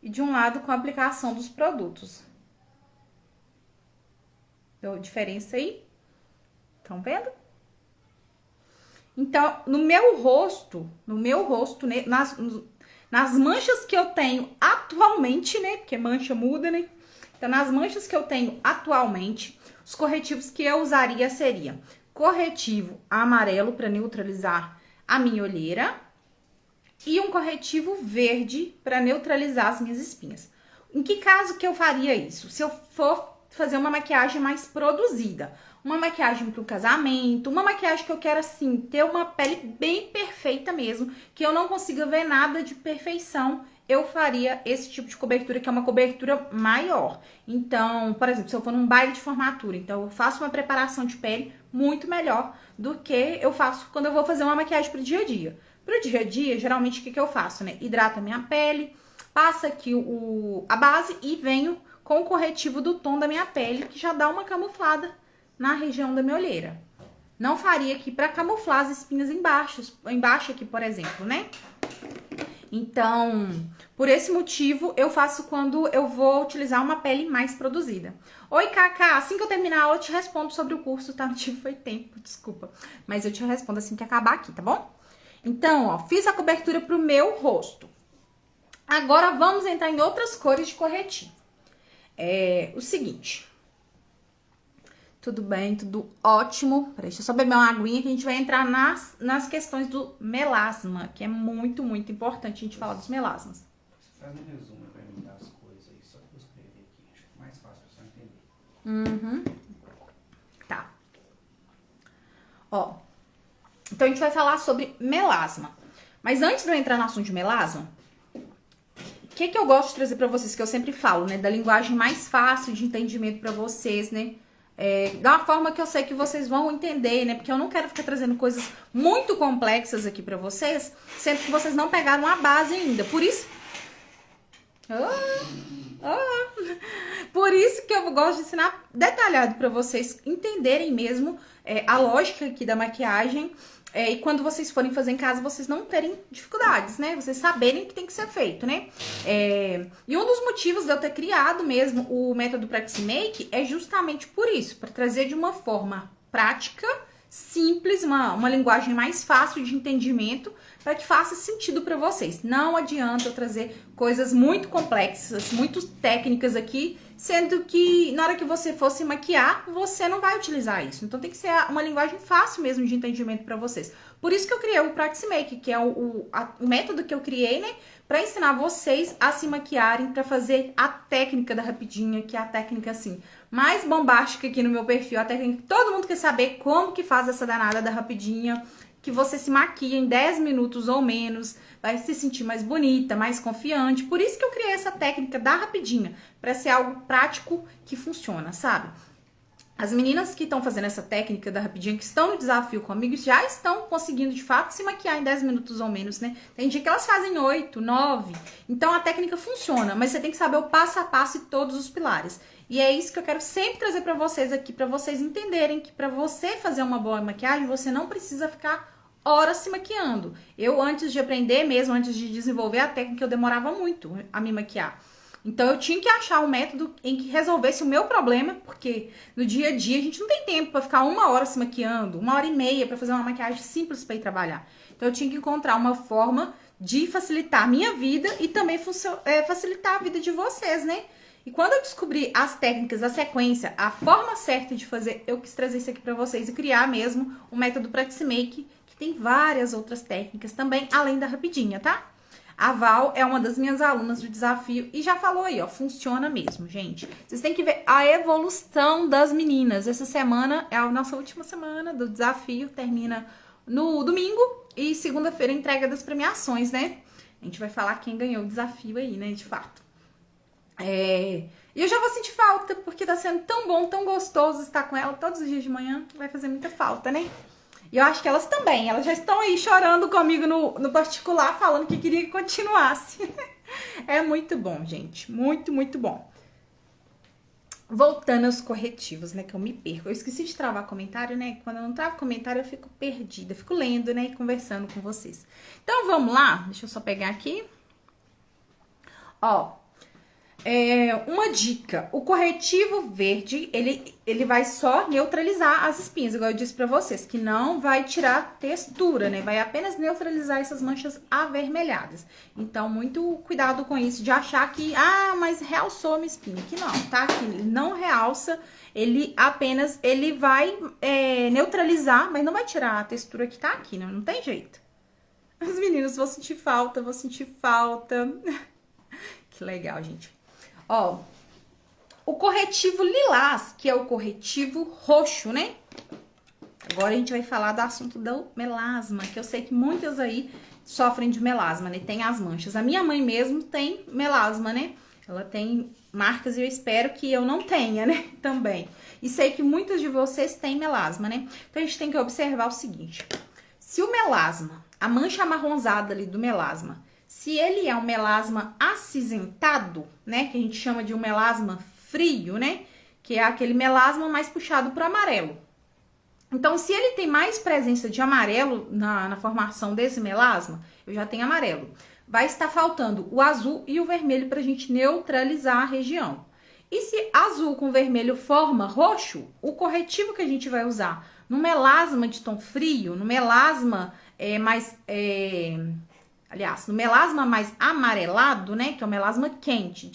e de um lado com a aplicação dos produtos. Deu diferença aí? Estão vendo? Então, no meu rosto, né, nas manchas que eu tenho atualmente, né? Porque mancha muda, né? Então, nas manchas que eu tenho atualmente, os corretivos que eu usaria seria corretivo amarelo para neutralizar a minha olheira e um corretivo verde para neutralizar as minhas espinhas. Em que caso que eu faria isso? Se eu for fazer uma maquiagem mais produzida, uma maquiagem para o casamento, uma maquiagem que eu quero assim ter uma pele bem perfeita mesmo, que eu não consiga ver nada de perfeição, eu faria esse tipo de cobertura, que é uma cobertura maior. Então, por exemplo, se eu for num baile de formatura, então eu faço uma preparação de pele muito melhor do que eu faço quando eu vou fazer uma maquiagem pro dia a dia. Pro dia a dia, geralmente, o que eu faço, né? Hidrato a minha pele, passo aqui a base e venho com o corretivo do tom da minha pele, que já dá uma camuflada na região da minha olheira. Não faria aqui pra camuflar as espinhas embaixo aqui, por exemplo, né? Então, por esse motivo, eu faço quando eu vou utilizar uma pele mais produzida. Oi, Cacá, assim que eu terminar a aula, eu te respondo sobre o curso, tá? Não tive foi tempo, desculpa. Mas eu te respondo assim que acabar aqui, tá bom? Então, ó, fiz a cobertura pro meu rosto. Agora, vamos entrar em outras cores de corretivo. O seguinte. Tudo bem, tudo ótimo. Peraí, deixa eu só beber uma aguinha que a gente vai entrar nas questões do melasma, que é muito, muito importante a gente falar dos melasmas. Você faz um resumo pra mim das coisas aí, só que eu escrever aqui. Acho que é mais fácil pra você entender. Tá. Ó. Então, a gente vai falar sobre melasma. Mas antes de eu entrar no assunto de melasma, o que eu gosto de trazer pra vocês, que eu sempre falo, né? Da linguagem mais fácil de entendimento pra vocês, né? Da uma forma que eu sei que vocês vão entender, né? Porque eu não quero ficar trazendo coisas muito complexas aqui pra vocês, sendo que vocês não pegaram a base ainda. Por isso... Por isso que eu gosto de ensinar detalhado pra vocês entenderem mesmo a lógica aqui da maquiagem. E quando vocês forem fazer em casa, vocês não terem dificuldades, né? Vocês saberem o que tem que ser feito, né? E um dos motivos de eu ter criado mesmo o método Practice Make é justamente por isso, para trazer de uma forma prática, simples, uma linguagem mais fácil de entendimento, para que faça sentido para vocês. Não adianta eu trazer coisas muito complexas, muito técnicas aqui, sendo que na hora que você for se maquiar, você não vai utilizar isso. Então tem que ser uma linguagem fácil mesmo de entendimento para vocês. Por isso que eu criei o Practice Make, que é o método que eu criei, né, para ensinar vocês a se maquiarem, para fazer a técnica da rapidinha, que é a técnica assim mais bombástica aqui no meu perfil, a técnica que todo mundo quer saber como que faz essa danada da rapidinha, que você se maquia em 10 minutos ou menos, vai se sentir mais bonita, mais confiante. Por isso que eu criei essa técnica da rapidinha, para ser algo prático que funciona, sabe? As meninas que estão fazendo essa técnica da rapidinha, que estão no desafio comigo, já estão conseguindo, de fato, se maquiar em 10 minutos ou menos, né? Tem dia que elas fazem 8, 9. Então, a técnica funciona, mas você tem que saber o passo a passo e todos os pilares. E é isso que eu quero sempre trazer pra vocês aqui, pra vocês entenderem que pra você fazer uma boa maquiagem, você não precisa ficar horas se maquiando. Eu, antes de aprender mesmo, antes de desenvolver a técnica, eu demorava muito a me maquiar. Então, eu tinha que achar um método em que resolvesse o meu problema, porque no dia a dia a gente não tem tempo pra ficar 1 hora se maquiando, 1h30 pra fazer uma maquiagem simples pra ir trabalhar. Então, eu tinha que encontrar uma forma de facilitar a minha vida e também facilitar a vida de vocês, né? E quando eu descobri as técnicas, a sequência, a forma certa de fazer, eu quis trazer isso aqui pra vocês e criar mesmo o método Practice Make, que tem várias outras técnicas também, além da rapidinha, tá? A Val é uma das minhas alunas do desafio e já falou aí, ó, funciona mesmo, gente. Vocês têm que ver a evolução das meninas. Essa semana é a nossa última semana do desafio, termina no domingo e segunda-feira entrega das premiações, né? A gente vai falar quem ganhou o desafio aí, né, de fato. E eu já vou sentir falta, porque tá sendo tão bom, tão gostoso estar com ela todos os dias de manhã. Vai fazer muita falta, né? E eu acho que elas também. Elas já estão aí chorando comigo no particular, falando que queria que continuasse. É muito bom, gente. Muito, muito bom. Voltando aos corretivos, né? Que eu me perco. Eu esqueci de travar comentário, né? Quando eu não travo comentário, eu fico perdida. Eu fico lendo, né? E conversando com vocês. Então, vamos lá. Deixa eu só pegar aqui. Ó. Uma dica, o corretivo verde, ele vai só neutralizar as espinhas, igual eu disse pra vocês, que não vai tirar textura, né? Vai apenas neutralizar essas manchas avermelhadas. Então, muito cuidado com isso, de achar que, mas realçou a minha espinha. Que não, tá? Que ele não realça, ele vai neutralizar, mas não vai tirar a textura que tá aqui, não tem jeito. Os meninos, vou sentir falta. Que legal, gente. Ó, o corretivo lilás, que é o corretivo roxo, né? Agora a gente vai falar do assunto do melasma, que eu sei que muitas aí sofrem de melasma, né? Tem as manchas. A minha mãe mesmo tem melasma, né? Ela tem marcas e eu espero que eu não tenha, né? Também. E sei que muitas de vocês têm melasma, né? Então a gente tem que observar o seguinte. Se o melasma, a mancha amarronzada ali do melasma, Se ele é um melasma acinzentado, né, que a gente chama de um melasma frio, né, que é aquele melasma mais puxado para o amarelo. Então, se ele tem mais presença de amarelo na formação desse melasma, eu já tenho amarelo, vai estar faltando o azul e o vermelho para a gente neutralizar a região. E se azul com vermelho forma roxo, o corretivo que a gente vai usar no melasma de tom frio, no melasma no melasma mais amarelado, né, que é o melasma quente,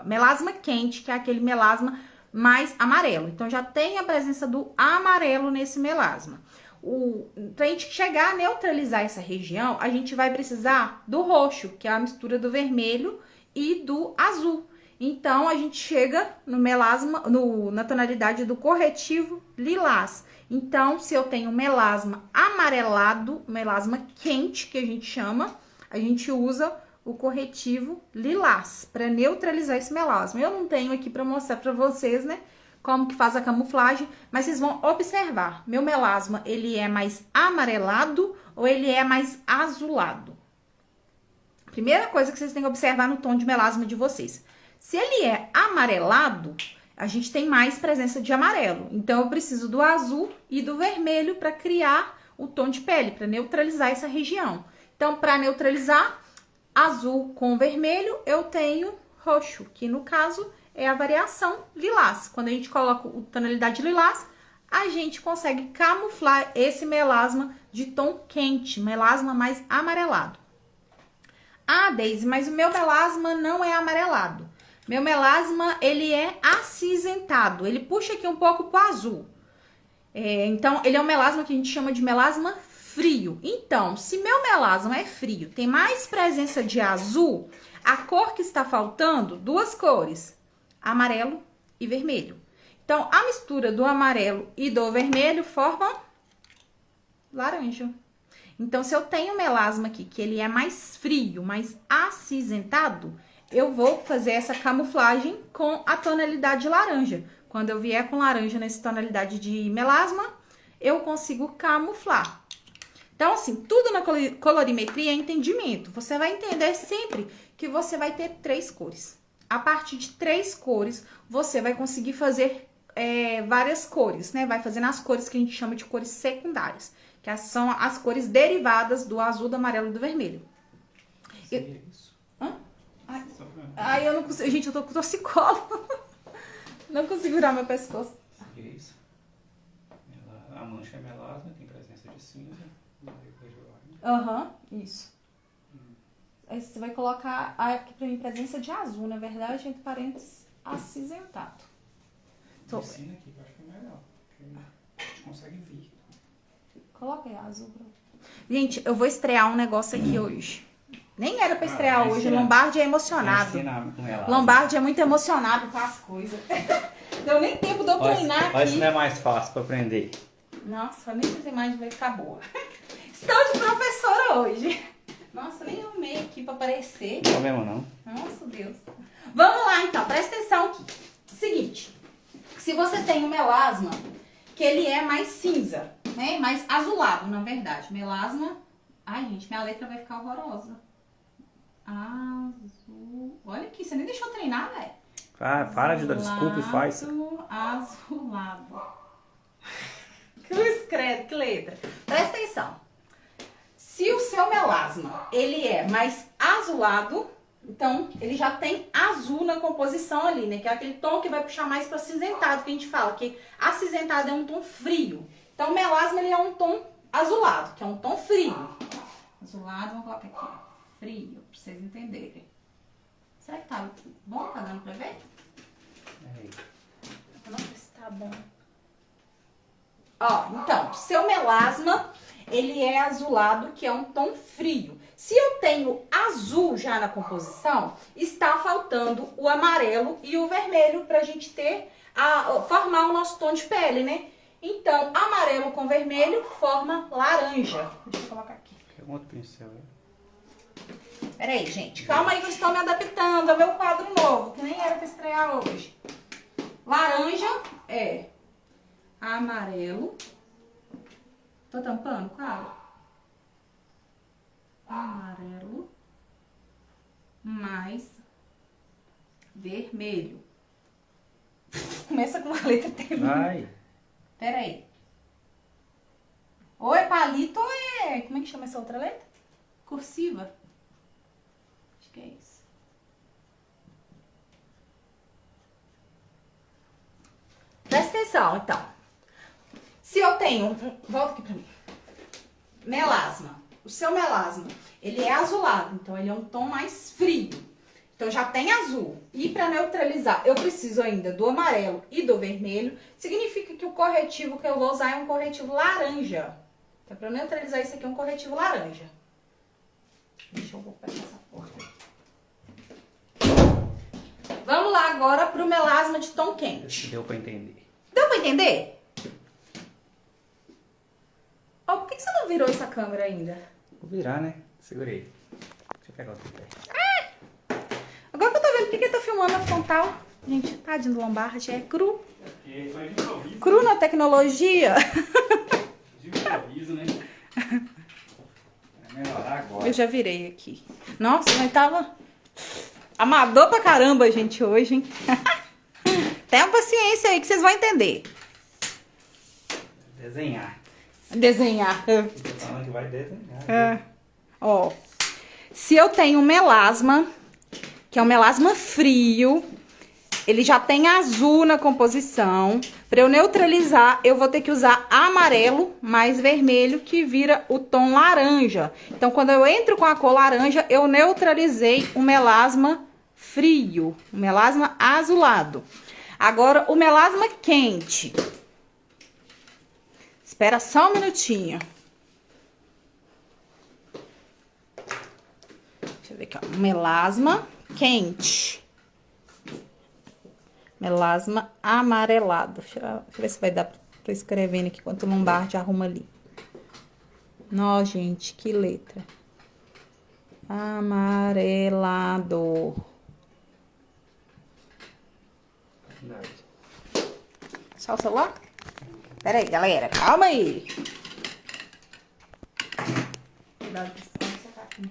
melasma quente, que é aquele melasma mais amarelo. Então, já tem a presença do amarelo nesse melasma. Pra gente chegar a neutralizar essa região, a gente vai precisar do roxo, que é a mistura do vermelho e do azul. Então, a gente chega no melasma, na tonalidade do corretivo lilás. Então, se eu tenho melasma amarelado, melasma quente, que a gente usa o corretivo lilás para neutralizar esse melasma. Eu não tenho aqui para mostrar para vocês, né, como que faz a camuflagem, mas vocês vão observar. Meu melasma, ele é mais amarelado ou ele é mais azulado? Primeira coisa que vocês têm que observar no tom de melasma de vocês. Se ele é amarelado, a gente tem mais presença de amarelo. Então, eu preciso do azul e do vermelho para criar o tom de pele, para neutralizar essa região. Então, para neutralizar azul com vermelho, eu tenho roxo, que no caso é a variação lilás. Quando a gente coloca a tonalidade lilás, a gente consegue camuflar esse melasma de tom quente, melasma mais amarelado. Ah, Deise, mas o meu melasma não é amarelado. Meu melasma, ele é acinzentado. Ele puxa aqui um pouco pro azul. Então, ele é um melasma que a gente chama de melasma frio. Então, se meu melasma é frio, tem mais presença de azul, a cor que está faltando, duas cores, amarelo e vermelho. Então, a mistura do amarelo e do vermelho forma laranja. Então, se eu tenho melasma aqui, que ele é mais frio, mais acinzentado, eu vou fazer essa camuflagem com a tonalidade laranja. Quando eu vier com laranja nessa tonalidade de melasma, eu consigo camuflar. Então, assim, tudo na colorimetria é entendimento. Você vai entender sempre que você vai ter 3 cores. A partir de 3 cores, você vai conseguir fazer várias cores, né? Vai fazendo as cores que a gente chama de cores secundárias, que são as cores derivadas do azul, do amarelo e do vermelho. Seria isso? Ai, eu não consigo. Gente, eu tô com torcicolo. Não consigo virar meu pescoço. Seria isso? A mancha é melasma, tem presença de cinza. Aham, isso. Aí você vai colocar aqui pra mim presença de azul, na verdade, entre parênteses, acinzentado. Ensina aqui, que eu acho que é melhor. Porque a gente consegue ver. Coloca aí azul. Gente, eu vou estrear um negócio aqui hoje. Nem era pra estrear hoje. Lombardi é emocionado. Lombardi é muito emocionado com as coisas. Deu nem tempo de eu treinar aqui. Olha se não é mais fácil pra aprender. Nossa, nem sei se a imagem vai ficar boa. Estou de professora hoje. Nossa, nem arrumei aqui pra aparecer. Não é mesmo, não? Nossa, Deus. Vamos lá, então. Presta atenção aqui. Seguinte. Se você tem um melasma, que ele é mais cinza, né? Mais azulado, na verdade. Melasma... Ai, gente, minha letra vai ficar horrorosa. Azul... Olha aqui, você nem deixou eu treinar, velho. Para de dar desculpa e faz. Azulado. Cruz credo, que letra. Presta atenção. Se o seu melasma, ele é mais azulado, então ele já tem azul na composição ali, né? Que é aquele tom que vai puxar mais para cinzentado, que a gente fala que acinzentado é um tom frio. Então o melasma, ele é um tom azulado, que é um tom frio. Azulado, vamos colocar aqui, ó. Frio, pra vocês entenderem. Será que tá bom? Tá dando pra ver? Eu não sei se tá bom. Ó, então, seu melasma, ele é azulado, que é um tom frio. Se eu tenho azul já na composição, está faltando o amarelo e o vermelho pra gente ter, formar o nosso tom de pele, né? Então, amarelo com vermelho forma laranja. Deixa eu colocar aqui. Tem um outro pincel aí. Peraí, gente. Calma aí que eu estou me adaptando ao meu quadro novo, que nem era pra estrear hoje. Laranja é amarelo. Tô tampando o quadro? Amarelo mais vermelho. Começa com uma letra termina. Vai. Pera aí. Ou é palito ou é... Como é que chama essa outra letra? Cursiva. Acho que é isso. Presta atenção, então. Se eu tenho... Volta aqui pra mim. Melasma. O seu melasma, ele é azulado. Então, ele é um tom mais frio. Então, já tem azul. E para neutralizar, eu preciso ainda do amarelo e do vermelho. Significa que o corretivo que eu vou usar é um corretivo laranja. Então, para neutralizar isso aqui é um corretivo laranja. Deixa eu fechar essa porta. Vamos lá agora pro melasma de tom quente. Deu pra entender. Deu pra entender? Ó, por que você não virou essa câmera ainda? Vou virar, né? Segurei. Deixa eu pegar o tripé. Agora que eu tô vendo, por que eu tô filmando a frontal? Gente, tadinho do Lombardi, é cru. Porque foi de improviso. Cru na tecnologia. De improviso, né? Vai melhorar agora. Eu já virei aqui. Nossa, mas tava amador pra caramba, gente, hoje, hein? Tenha paciência aí que vocês vão entender. Desenhar. Desenhar. Tô falando que vai desenhar. Ó, se eu tenho melasma, que é um melasma frio, ele já tem azul na composição. Para eu neutralizar, eu vou ter que usar amarelo mais vermelho, que vira o tom laranja. Então, quando eu entro com a cor laranja, eu neutralizei o melasma frio, o melasma azulado. Agora, o melasma quente. Espera só um minutinho. Deixa eu ver aqui, ó. Melasma quente. Melasma amarelado. Deixa eu ver se vai dar pra escrevendo aqui enquanto o Lombardi arruma ali. Nossa, gente, que letra. Amarelado. Só o celular? Pera aí, galera. Calma aí. Cuidado com essa caquinha.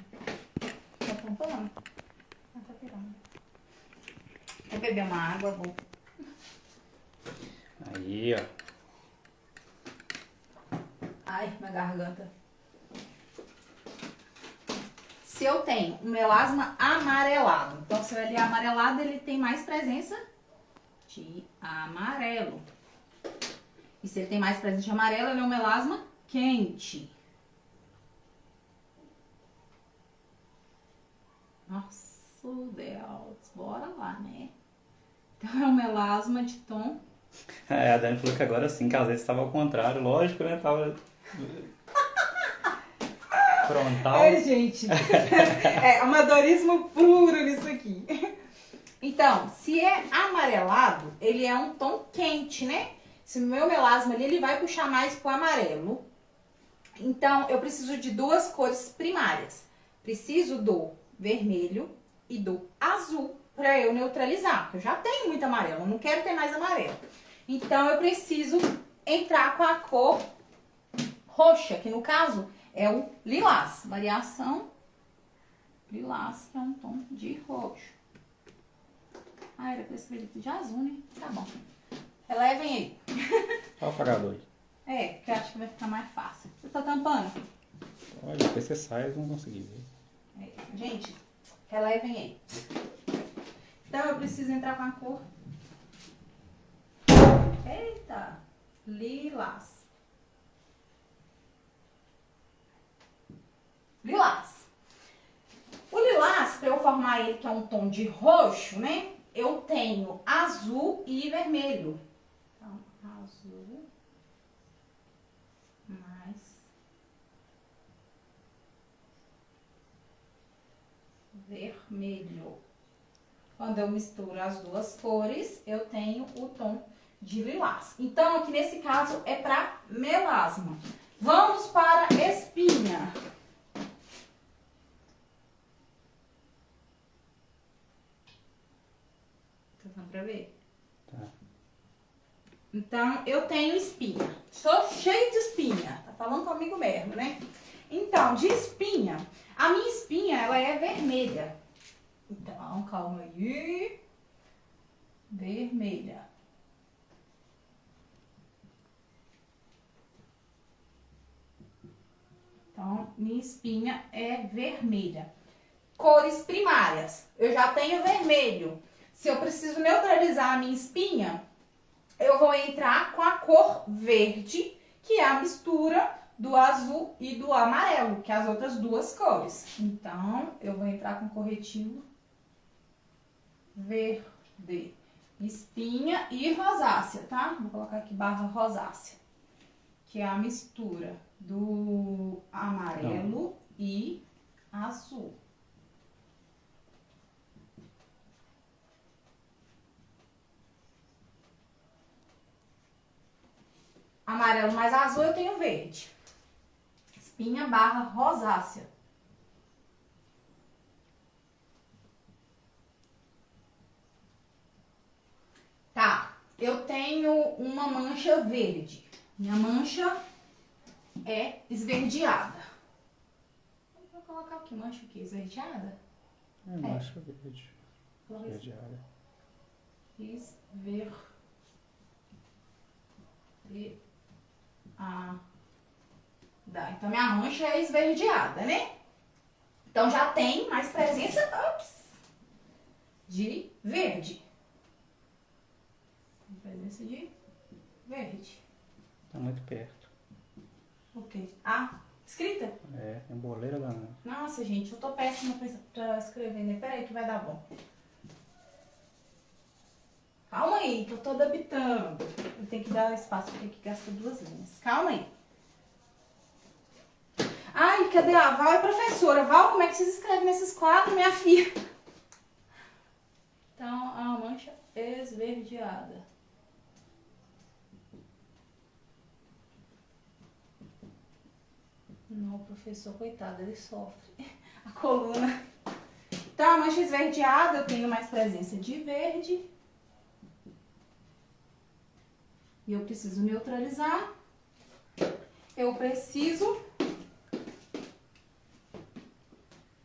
Tá tampando? Não tá tirando. Vou beber uma água, vou. Aí, ó. Ai, minha garganta. Se eu tenho um melasma amarelado, então se ele é amarelado, ele tem mais presença de amarelo. E se ele tem mais presença de amarelo, ele é um melasma quente. Nossa, Deus, bora lá, né? Então é um melasma de tom. A Dani falou que agora sim, que às vezes estava ao contrário. Lógico, né? Tava frontal. É, gente. É amadorismo puro nisso aqui. Então, se é amarelado, ele é um tom quente, né? Se o meu melasma ali, ele vai puxar mais pro amarelo. Então, eu preciso de duas cores primárias. Preciso do vermelho e do azul para eu neutralizar. Eu já tenho muito amarelo, eu não quero ter mais amarelo. Então, eu preciso entrar com a cor roxa, que no caso é o lilás. Variação lilás, que é um tom de roxo. Ah, era pra escrever de azul, né? Tá bom. Relevem aí. Olha o apagador aí. É, que eu acho que vai ficar mais fácil. Você tá tampando? Olha, depois você sai, eu não consegui ver. É, gente, relevem aí. Então, eu preciso entrar com a cor. Eita! Lilás. Lilás. O lilás, para eu formar ele, que é um tom de roxo, né? Eu tenho azul e vermelho. Então, azul mais vermelho. Quando eu misturo as duas cores, eu tenho o tom de lilás. Então, aqui nesse caso, é para melasma. Vamos para espinha. Tá dando pra ver? Tá. Então, eu tenho espinha. Sou cheio de espinha. Tá falando comigo mesmo, né? Então, de espinha, a minha espinha, ela é vermelha. Então, calma aí. Vermelha. Então, minha espinha é vermelha. Cores primárias. Eu já tenho vermelho. Se eu preciso neutralizar a minha espinha, eu vou entrar com a cor verde, que é a mistura do azul e do amarelo, que é as outras duas cores. Então, eu vou entrar com corretivo verde, espinha e rosácea, tá? Vou colocar aqui barra rosácea, que é a mistura do amarelo e azul. Amarelo mais azul eu tenho verde. Espinha barra rosácea. Tá, eu tenho uma mancha verde. Minha mancha é esverdeada. Vou colocar aqui, mancha aqui, esverdeada? Mancha verde. Esverdeada. Esverdeada. Então, minha mancha é esverdeada, né? Então, já tem mais presença de verde. Presença de verde. Tá muito perto. O quê? Ah, escrita? É, tem boleira danada. Nossa, gente, eu tô péssima pra escrever, né? Peraí que vai dar bom. Calma aí, que eu tô adaptando. Eu tenho que dar espaço porque aqui gasta 2 linhas. Calma aí. Ai, cadê a Val? É professora. Val, como é que vocês escrevem nesses quadros, minha filha? Então, a mancha esverdeada. Não, professor, coitado, ele sofre. A coluna. Então, a mancha esverdeada, eu tenho mais presença de verde. E eu preciso neutralizar. Eu preciso...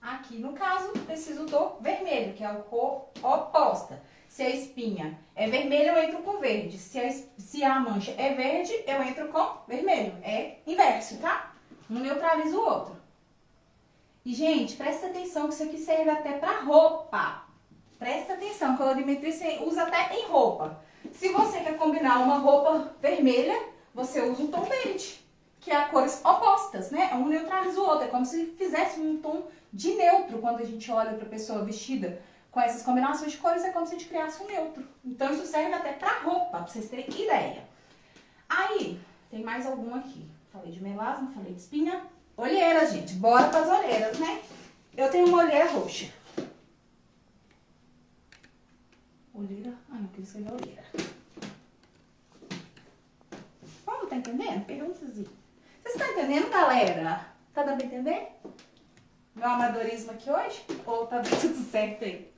Aqui, no caso, preciso do vermelho, que é a cor oposta. Se a espinha é vermelha, eu entro com verde. Se a mancha é verde, eu entro com vermelho. É inverso, tá? Um neutraliza o outro. E, gente, presta atenção que isso aqui serve até pra roupa. Presta atenção, colorimetria você usa até em roupa. Se você quer combinar uma roupa vermelha, você usa um tom verde, que é cores opostas, né? Um neutraliza o outro. É como se fizesse um tom de neutro quando a gente olha para a pessoa vestida com essas combinações de cores, é como se a gente criasse um neutro. Então, isso serve até para roupa, para vocês terem ideia. Aí, tem mais algum aqui. Falei de melasma, falei de espinha. Olheiras, gente. Bora para as olheiras, né? Eu tenho uma olheira roxa. Olheira... Ah, não queria escrever olheira. Como, tá entendendo? Perguntazinha. Vocês estão entendendo, galera? Tá dando pra entender? Meu amadorismo aqui hoje? Ou tá tudo certo aí?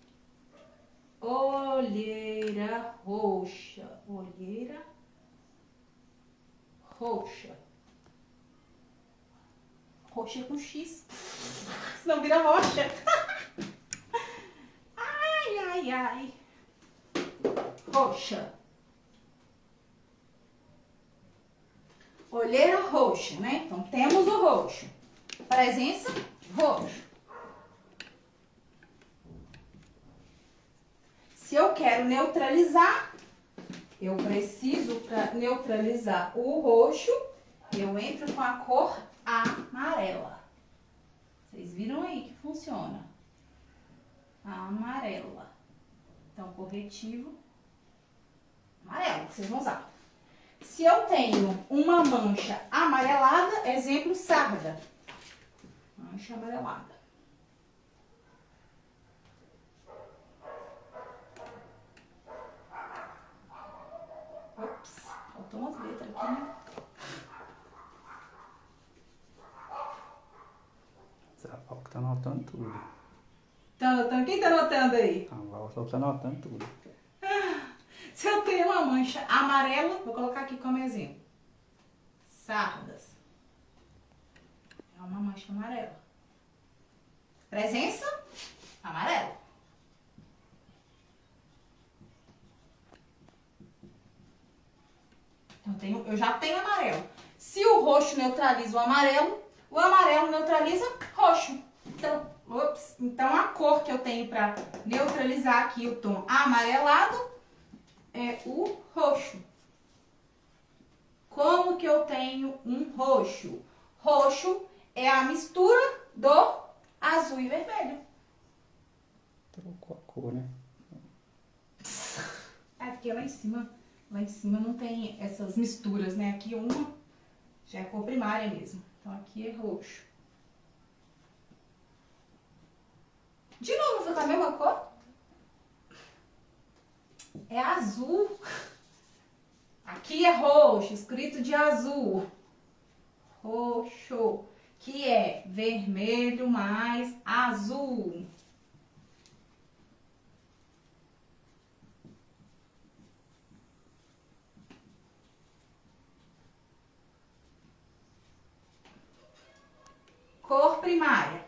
Olheira roxa. Olheira roxa. Roxa com X. Senão vira rocha. Ai, ai, ai. Roxa. Olheira roxa, né? Então, temos o roxo. Presença roxo. Se eu quero neutralizar, eu preciso, para neutralizar o roxo, eu entro com a cor amarela. Vocês viram aí que funciona. Amarela. Então, corretivo amarelo, que vocês vão usar. Se eu tenho uma mancha amarelada, exemplo, sarda. Mancha amarelada. Ops, faltou umas letras aqui, né? A Val tá anotando tudo. Tá anotando? Quem tá anotando aí? A Val só tá anotando tudo. Se eu tenho uma mancha amarela, vou colocar aqui como exemplo. Sardas. É uma mancha amarela. Presença? Amarelo. Eu já tenho amarelo. Se o roxo neutraliza o amarelo neutraliza roxo. Então a cor que eu tenho para neutralizar aqui o tom amarelado é o roxo. Como que eu tenho um roxo? Roxo é a mistura do azul e vermelho. Trocou a cor, né? É porque lá em cima não tem essas misturas, né? Aqui uma já é cor primária mesmo. Então aqui é roxo. De novo, fica a mesma cor? É azul. Aqui é roxo, escrito de azul. Roxo, que é vermelho mais azul. Cor primária.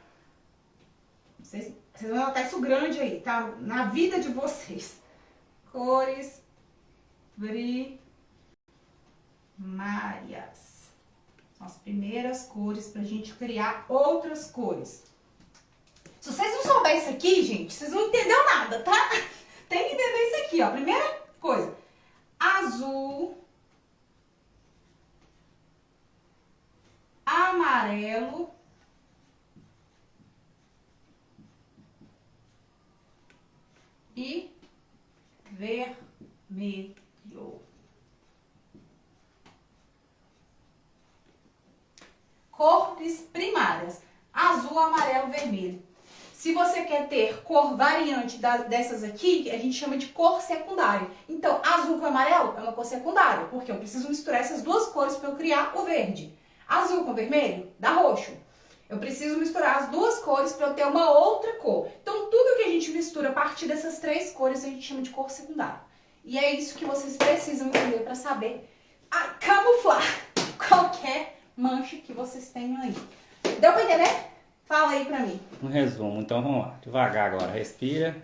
Vocês vão notar isso grande aí, tá? Na vida de vocês. Cores primárias. São as primeiras cores pra gente criar outras cores. Se vocês não souberem isso aqui, gente, vocês não entenderam nada, tá? Tem que entender isso aqui, ó. Primeira coisa. Azul. Amarelo. E vermelho. Cores primárias: azul, amarelo, vermelho. Se você quer ter cor variante dessas aqui, a gente chama de cor secundária. Então, azul com amarelo é uma cor secundária, porque eu preciso misturar essas duas cores para eu criar o verde. Azul com vermelho dá roxo. Eu preciso misturar as duas cores para eu ter uma outra cor. Então, tudo que a gente mistura a partir dessas três cores, a gente chama de cor secundária. E é isso que vocês precisam entender para saber camuflar qualquer mancha que vocês tenham aí. Deu para entender? Fala aí pra mim. Um resumo, então vamos lá. Devagar agora, respira.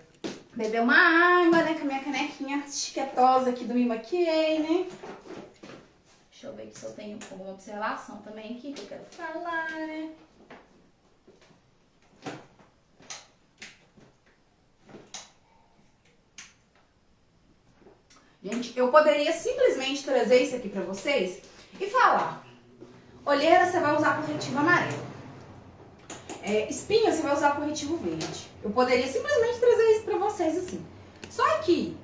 Beber uma água, né? Com a minha canequinha chiquetosa aqui do Me Maquiei, né? Deixa eu ver aqui se eu tenho alguma observação também aqui que eu quero falar, né? Gente, eu poderia simplesmente trazer isso aqui pra vocês e falar: olheira, você vai usar corretivo amarelo. Espinha, você vai usar corretivo verde. Eu poderia simplesmente trazer isso pra vocês assim. Só que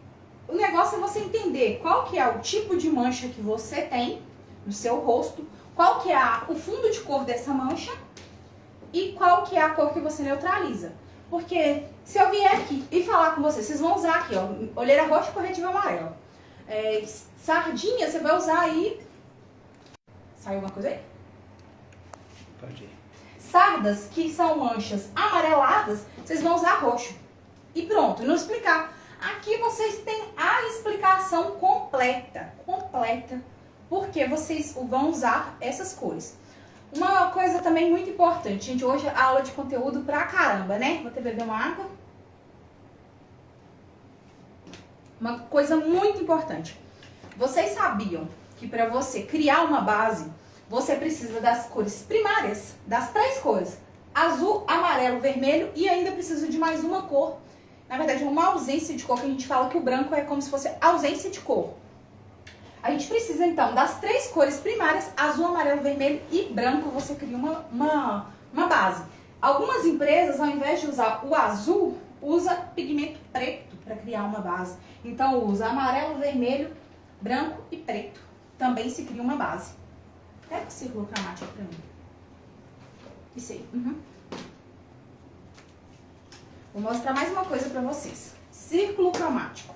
o negócio é você entender qual que é o tipo de mancha que você tem no seu rosto, qual que é o fundo de cor dessa mancha e qual que é a cor que você neutraliza. Porque se eu vier aqui e falar com vocês, vocês vão usar aqui, ó, olheira roxa e corretivo amarelo. Sardinha, você vai usar aí... Saiu alguma coisa aí? Pode ir. Sardas, que são manchas amareladas, vocês vão usar roxo. E pronto, não explicar. Aqui vocês têm a explicação completa. Porque vocês vão usar essas cores. Uma coisa também muito importante, gente, hoje a aula de conteúdo pra caramba, né? Vou até beber uma água. Uma coisa muito importante. Vocês sabiam que para você criar uma base, você precisa das cores primárias, das três cores: azul, amarelo, vermelho, e ainda precisa de mais uma cor. Na verdade, uma ausência de cor, que a gente fala que o branco é como se fosse ausência de cor. A gente precisa, então, das três cores primárias: azul, amarelo, vermelho e branco. Você cria uma base. Algumas empresas, ao invés de usar o azul, usa pigmento preto para criar uma base. Então, usa amarelo, vermelho, branco e preto. Também se cria uma base. Pega o círculo cromático pra mim. Isso aí. Vou mostrar mais uma coisa pra vocês. Círculo cromático.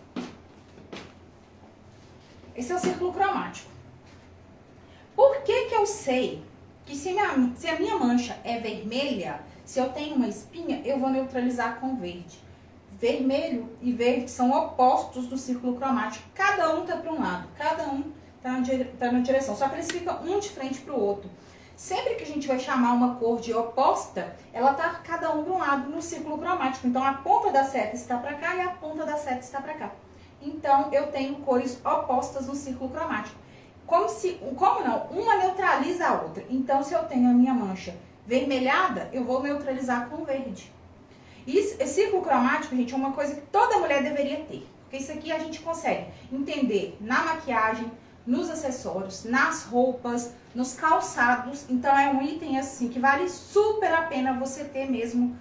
Esse é o círculo cromático. Por que que eu sei que se a minha mancha é vermelha, se eu tenho uma espinha, eu vou neutralizar com verde? Vermelho e verde são opostos do círculo cromático. Cada um tá para um lado, cada um tá na direção, só que eles ficam um de frente para o outro. Sempre que a gente vai chamar uma cor de oposta, ela tá cada um de um lado no círculo cromático. Então a ponta da seta está para cá e a ponta da seta está para cá. Então eu tenho cores opostas no círculo cromático. como não? Uma neutraliza a outra. Então, se eu tenho a minha mancha vermelhada, eu vou neutralizar com verde. Esse círculo cromático, gente, é uma coisa que toda mulher deveria ter. Porque isso aqui a gente consegue entender na maquiagem, nos acessórios, nas roupas, nos calçados. Então, é um item, assim, que vale super a pena você ter mesmo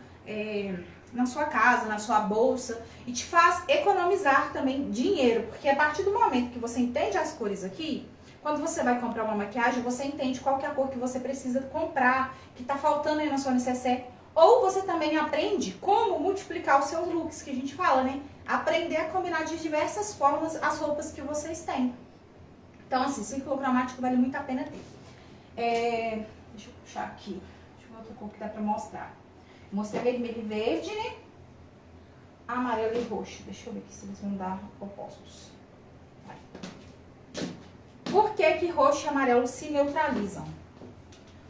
na sua casa, na sua bolsa. E te faz economizar também dinheiro. Porque a partir do momento que você entende as cores aqui, quando você vai comprar uma maquiagem, você entende qual que é a cor que você precisa comprar, que tá faltando aí na sua necessaire. Ou você também aprende como multiplicar os seus looks, que a gente fala, né? Aprender a combinar de diversas formas as roupas que vocês têm. Então, assim, círculo cromático vale muito a pena ter. Deixa eu puxar aqui. Deixa eu ver outra cor que dá pra mostrar. Mostrei vermelho e verde, né? Amarelo e roxo. Deixa eu ver aqui se eles vão dar opostos. Vai. Por que roxo e amarelo se neutralizam?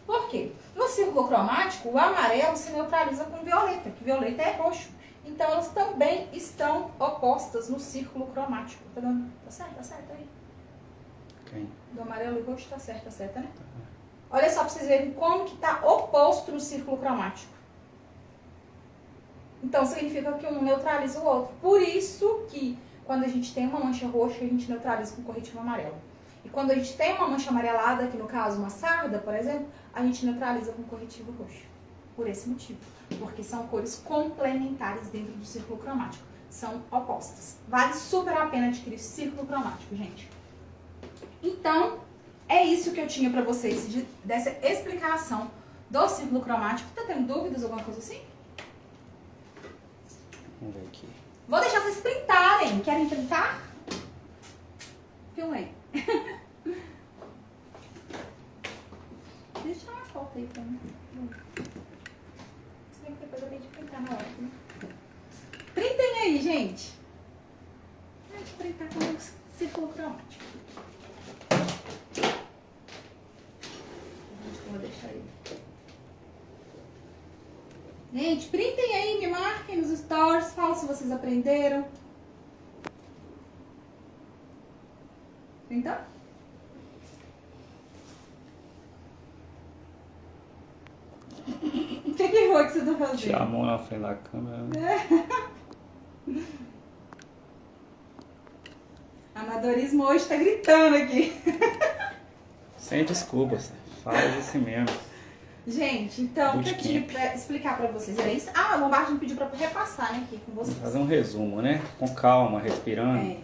Por quê? No círculo cromático, o amarelo se neutraliza com violeta, que violeta é roxo. Então, elas também estão opostas no círculo cromático. Tá dando? Tá certo aí? Quem? Do amarelo e roxo tá certo, né? Olha só pra vocês verem como que tá oposto no círculo cromático. Então, significa que um neutraliza o outro. Por isso que, quando a gente tem uma mancha roxa, a gente neutraliza com corretivo amarelo. E quando a gente tem uma mancha amarelada, que no caso uma sarda, por exemplo, a gente neutraliza com corretivo roxo. Por esse motivo. Porque são cores complementares dentro do círculo cromático. São opostas. Vale super a pena adquirir círculo cromático, gente. Então, é isso que eu tinha pra vocês dessa explicação do círculo cromático. Tá tendo dúvidas, alguma coisa assim? Vamos ver aqui. Vou deixar vocês printarem. Querem printar? Filma aí. Deixa uma foto aí pra mim. Se bem que depois eu tenho de printar na hora, né? Printem aí, gente. Deixa eu printar com o círculo cromático. Vou deixar aí. Gente, printem aí, me marquem nos stories, falam se vocês aprenderam. Então? O que foi que você tá fazendo? Tirar a mão na frente da câmera. Né? Amadorismo hoje tá gritando aqui. Sem desculpas, faz assim mesmo. Gente, então, o que eu tinha pra explicar pra vocês era isso. Ah, a Lombardi me pediu pra repassar, né, aqui com vocês. Vamos fazer um resumo, né? Com calma, respirando.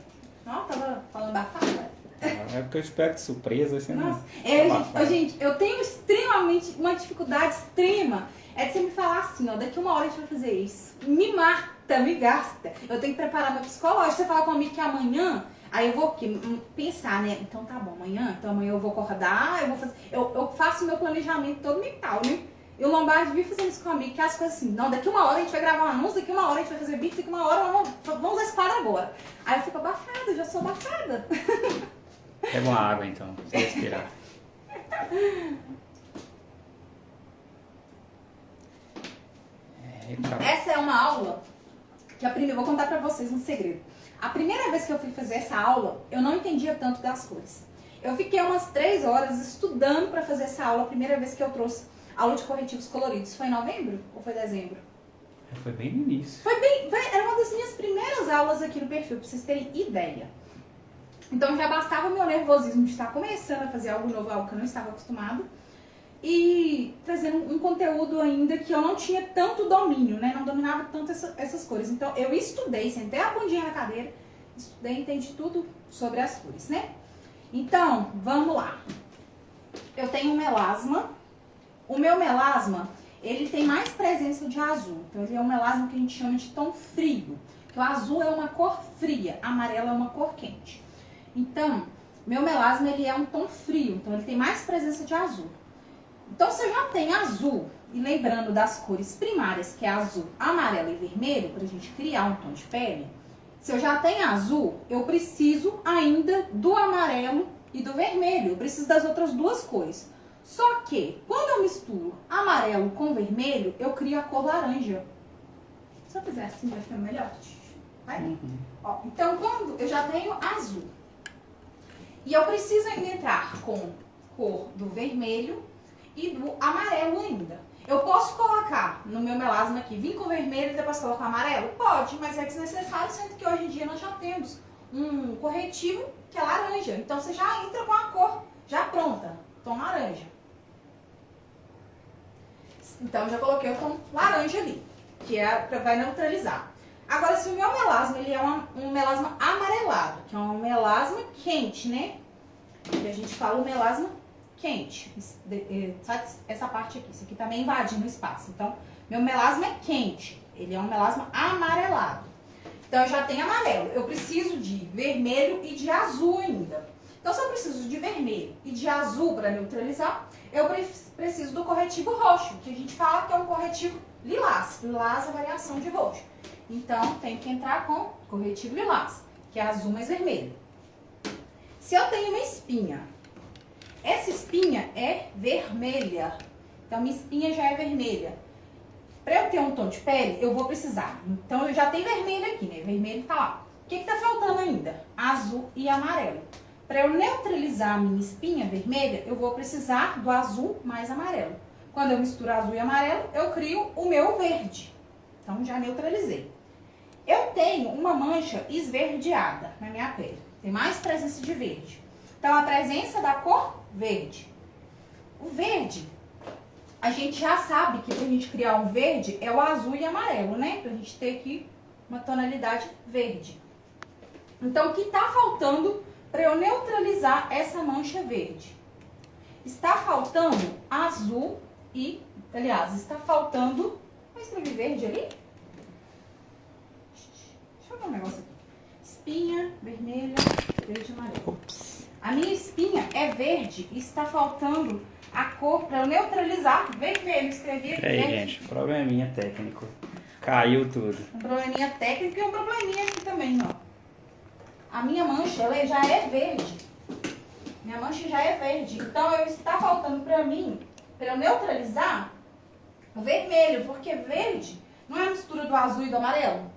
Não, tava falando bafada. É porque eu espero de surpresa, assim, Nossa, não. gente, eu tenho extremamente, uma dificuldade extrema, é de você me falar assim, ó, daqui uma hora a gente vai fazer isso. Me mata, me gasta. Eu tenho que preparar meu psicológico. Você fala comigo que amanhã, aí eu vou pensar, né? Então tá bom, amanhã eu vou acordar, eu vou fazer. Eu faço meu planejamento todo mental, né? E o Lombardi vive fazendo isso comigo, que é as coisas assim, não, daqui uma hora a gente vai gravar um anúncio, daqui uma hora a gente vai fazer vídeo, daqui uma hora vamos usar esse quadro agora. Aí eu fico abafada, eu já sou abafada. Pega uma água então, pra você respirar. Essa é uma aula que eu vou contar pra vocês um segredo. A primeira vez que eu fui fazer essa aula, eu não entendia tanto das cores. Eu fiquei umas 3 horas estudando pra fazer essa aula, a primeira vez que eu trouxe aula de corretivos coloridos. Foi em novembro ou foi dezembro? Foi bem no início. Era uma das minhas primeiras aulas aqui no perfil, pra vocês terem ideia. Então já bastava o meu nervosismo de estar começando a fazer algo novo, algo que eu não estava acostumado. E trazendo um conteúdo ainda que eu não tinha tanto domínio, né? Não dominava tanto essas cores. Então eu estudei, sentei a bundinha na cadeira, estudei, entendi tudo sobre as cores, né? Então, vamos lá. Eu tenho um melasma. O meu melasma, ele tem mais presença de azul. Então ele é um melasma que a gente chama de tom frio. O azul é uma cor fria, amarelo é uma cor quente. Então, meu melasma ele é um tom frio, então ele tem mais presença de azul. Então, se eu já tenho azul, e lembrando das cores primárias, que é azul, amarelo e vermelho, para a gente criar um tom de pele, se eu já tenho azul, eu preciso ainda do amarelo e do vermelho, eu preciso das outras duas cores. Só que, quando eu misturo amarelo com vermelho, eu crio a cor laranja. Se eu fizer assim, vai ficar melhor? Vai? Ó, então, quando eu já tenho azul, E eu preciso ainda entrar com cor do vermelho e do amarelo ainda. Eu posso colocar no meu melasma aqui, vir com vermelho e depois colocar amarelo? Pode, mas é desnecessário, sendo que hoje em dia nós já temos um corretivo que é laranja. Então você já entra com a cor já pronta, tom laranja. Então já coloquei o tom laranja ali, que vai neutralizar. Agora, se o meu melasma ele é um melasma amarelado, que é um melasma quente, né? Que a gente fala o melasma quente. Sabe essa parte aqui? Isso aqui também invadindo o espaço. Então, meu melasma é quente. Ele é um melasma amarelado. Então, eu já tenho amarelo. Eu preciso de vermelho e de azul ainda. Então, se eu preciso de vermelho e de azul para neutralizar, eu preciso do corretivo roxo, que a gente fala que é um corretivo lilás. Lilás é a variação de roxo. Então, tem que entrar com corretivo lilás, que é azul mais vermelho. Se eu tenho uma espinha, essa espinha é vermelha. Então, minha espinha já é vermelha. Para eu ter um tom de pele, eu vou precisar. Então, eu já tenho vermelho aqui, né? Vermelho tá lá. O que tá faltando ainda? Azul e amarelo. Para eu neutralizar a minha espinha vermelha, eu vou precisar do azul mais amarelo. Quando eu misturo azul e amarelo, eu crio o meu verde. Então, já neutralizei. Eu tenho uma mancha esverdeada na minha pele. Tem mais presença de verde. Então, a presença da cor verde. O verde, a gente já sabe que pra gente criar um verde é o azul e amarelo, né? Pra gente ter aqui uma tonalidade verde. Então, o que tá faltando para eu neutralizar essa mancha verde? Está faltando azul e, aliás, está faltando... Vou escrever verde ali? Deixa eu ver um negócio aqui. Espinha, vermelha, verde e amarelo. Ops. A minha espinha é verde e está faltando a cor para eu neutralizar vermelho. Escrevi aqui. Aí, verde. gente, probleminha técnico. Caiu tudo. Um probleminha técnico e um probleminha aqui também, ó. A minha mancha, ela já é verde. Minha mancha já é verde. Então, está faltando para mim, para eu neutralizar, o vermelho. Porque verde não é a mistura do azul e do amarelo.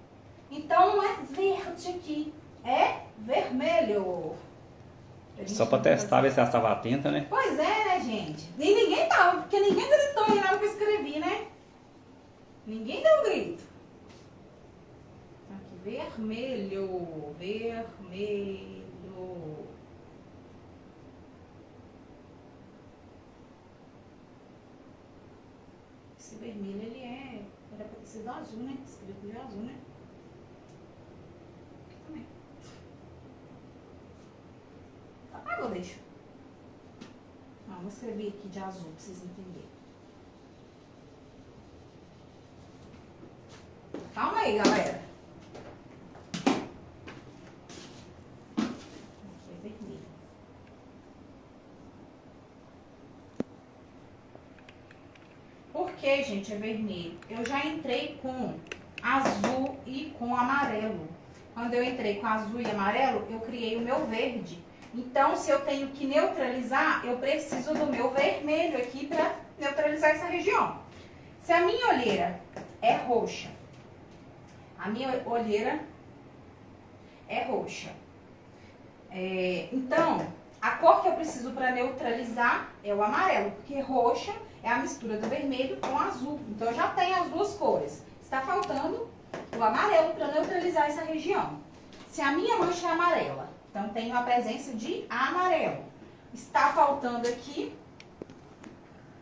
Então, não é verde aqui. É vermelho. Só pra testar, ver se ela estava atenta, né? Pois é, né, gente? Nem ninguém tava, porque ninguém gritou aí na hora que eu escrevi, né? Ninguém deu grito. Aqui, vermelho, vermelho. Esse vermelho, ele era pra ter sido azul, né? Escrito de azul, né? Aqui também. Apaga ou deixa? Não, vou escrever aqui de azul pra vocês entenderem. Calma aí, galera. Aqui é vermelho. Por que, gente, é vermelho? Eu já entrei com azul e com amarelo. Quando eu entrei com azul e amarelo, eu criei o meu verde. Então, se eu tenho que neutralizar, eu preciso do meu vermelho aqui para neutralizar essa região. Se a minha olheira é roxa, a minha olheira é roxa. Então, a cor que eu preciso para neutralizar é o amarelo, porque roxa é a mistura do vermelho com azul. Então, eu já tenho as duas cores. Está faltando o amarelo para neutralizar essa região. Se a minha mancha é amarela, então tenho a presença de amarelo. Está faltando aqui...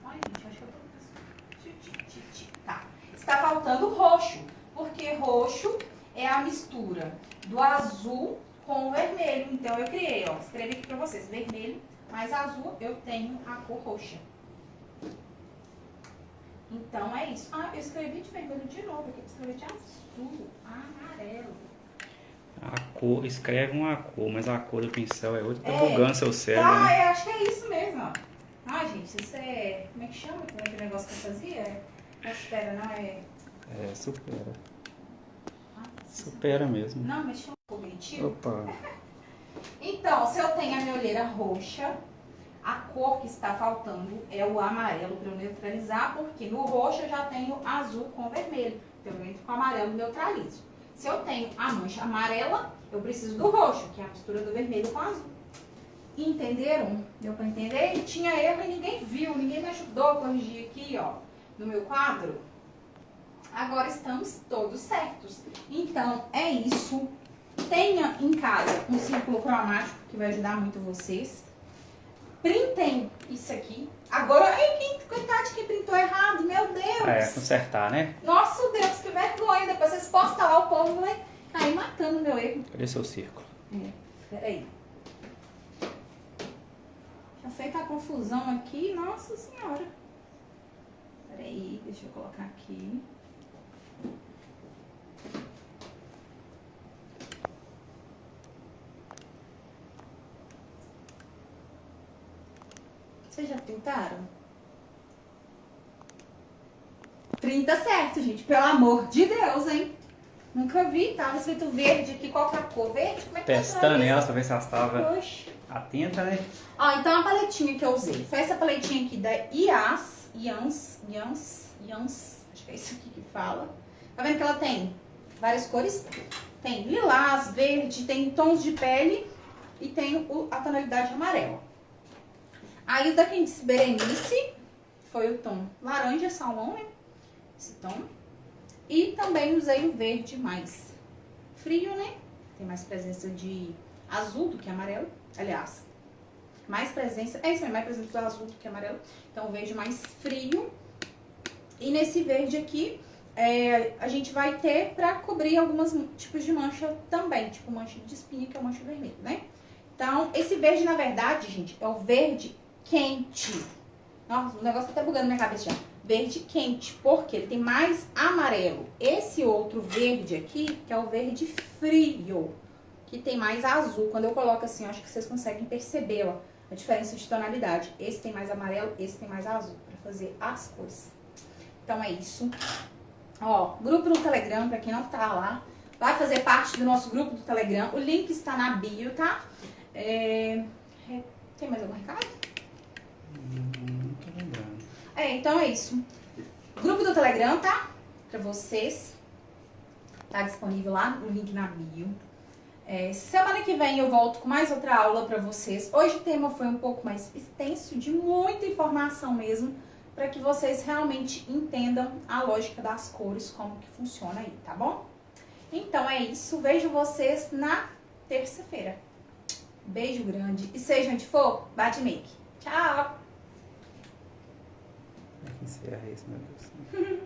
Ai, gente, acho que eu tô... Tá. Está faltando roxo, porque roxo é a mistura do azul com o vermelho. Então, eu criei, ó, escrevi aqui pra vocês, vermelho mais azul, eu tenho a cor roxa. Então, é isso. Ah, eu escrevi de vermelho de novo, aqui eu escrevi de azul, amarelo. A cor, escreve uma cor, mas a cor do pincel é outra. Tá bugando seu cérebro, Tá, né? eu acho que é isso mesmo, ó. Ah, gente, isso é... Como é que chama? Como é aquele negócio que eu fazia? Não, espera, não é... É, supera. Ah, Supera mesmo. não, mas chama cognitivo. Opa. Então, se eu tenho a minha olheira roxa, a cor que está faltando é o amarelo para eu neutralizar, porque no roxo eu já tenho azul com vermelho. Então, eu entro com amarelo e neutralizo. Se eu tenho a mancha amarela, eu preciso do roxo, que é a mistura do vermelho com azul. Entenderam? Deu pra entender? E tinha erro e ninguém viu, ninguém me ajudou a corrigir aqui, ó, no meu quadro. Agora estamos todos certos. Então, é isso. Tenha em casa um círculo cromático que vai ajudar muito vocês. Printem isso aqui. Agora, coitado de quem printou errado, meu Deus. É, consertar, né? Nossa, Deus, que vergonha. Depois vocês postam lá, o povo vai cair matando o meu erro. Cadê seu círculo? Peraí. Já feita a confusão aqui, nossa senhora. Peraí, deixa eu colocar aqui. Vocês já pintaram? Printa certo, gente. Pelo amor de Deus, hein? Nunca vi. Tava escrito verde aqui. Qual que é a cor? Verde? Como é que Testando é elas pra ver se elas estavam Oxe. atentas, né? Ó, então a paletinha que eu usei. Foi essa paletinha aqui da Yans. Acho que é isso aqui que fala. Tá vendo que ela tem várias cores? Tem lilás, verde, tem tons de pele e tem a tonalidade amarela. Aí o da Quintice Berenice foi o tom laranja salmão, né? Esse tom. E também usei o verde mais frio, né? Tem mais presença de azul do que amarelo. Aliás, mais presença... É isso aí, mais presença do azul do que amarelo. Então, o verde mais frio. E nesse verde aqui, a gente vai ter pra cobrir alguns tipos de mancha também. Tipo mancha de espinha, que é o mancha vermelho, né? Então, esse verde, na verdade, gente, é o verde quente. Nossa, o negócio tá até bugando na minha cabeça já. Verde quente, porque ele tem mais amarelo. Esse outro verde aqui, que é o verde frio, que tem mais azul. Quando eu coloco assim, eu acho que vocês conseguem perceber, ó, a diferença de tonalidade. Esse tem mais amarelo, esse tem mais azul, pra fazer as cores. Então é isso. Ó, grupo no Telegram, pra quem não tá lá, vai fazer parte do nosso grupo do Telegram. O link está na bio, tá? Tem mais algum recado? Não tô lembrando. Então é isso. Grupo do Telegram, tá? Pra vocês. Tá disponível lá, o link na bio. Semana que vem eu volto com mais outra aula pra vocês. Hoje o tema foi um pouco mais extenso, de muita informação mesmo, pra que vocês realmente entendam a lógica das cores, como que funciona aí, tá bom? Então é isso. Vejo vocês na terça-feira. Beijo grande. E seja onde for, bate make. Tchau! Encerra isso, meu Deus.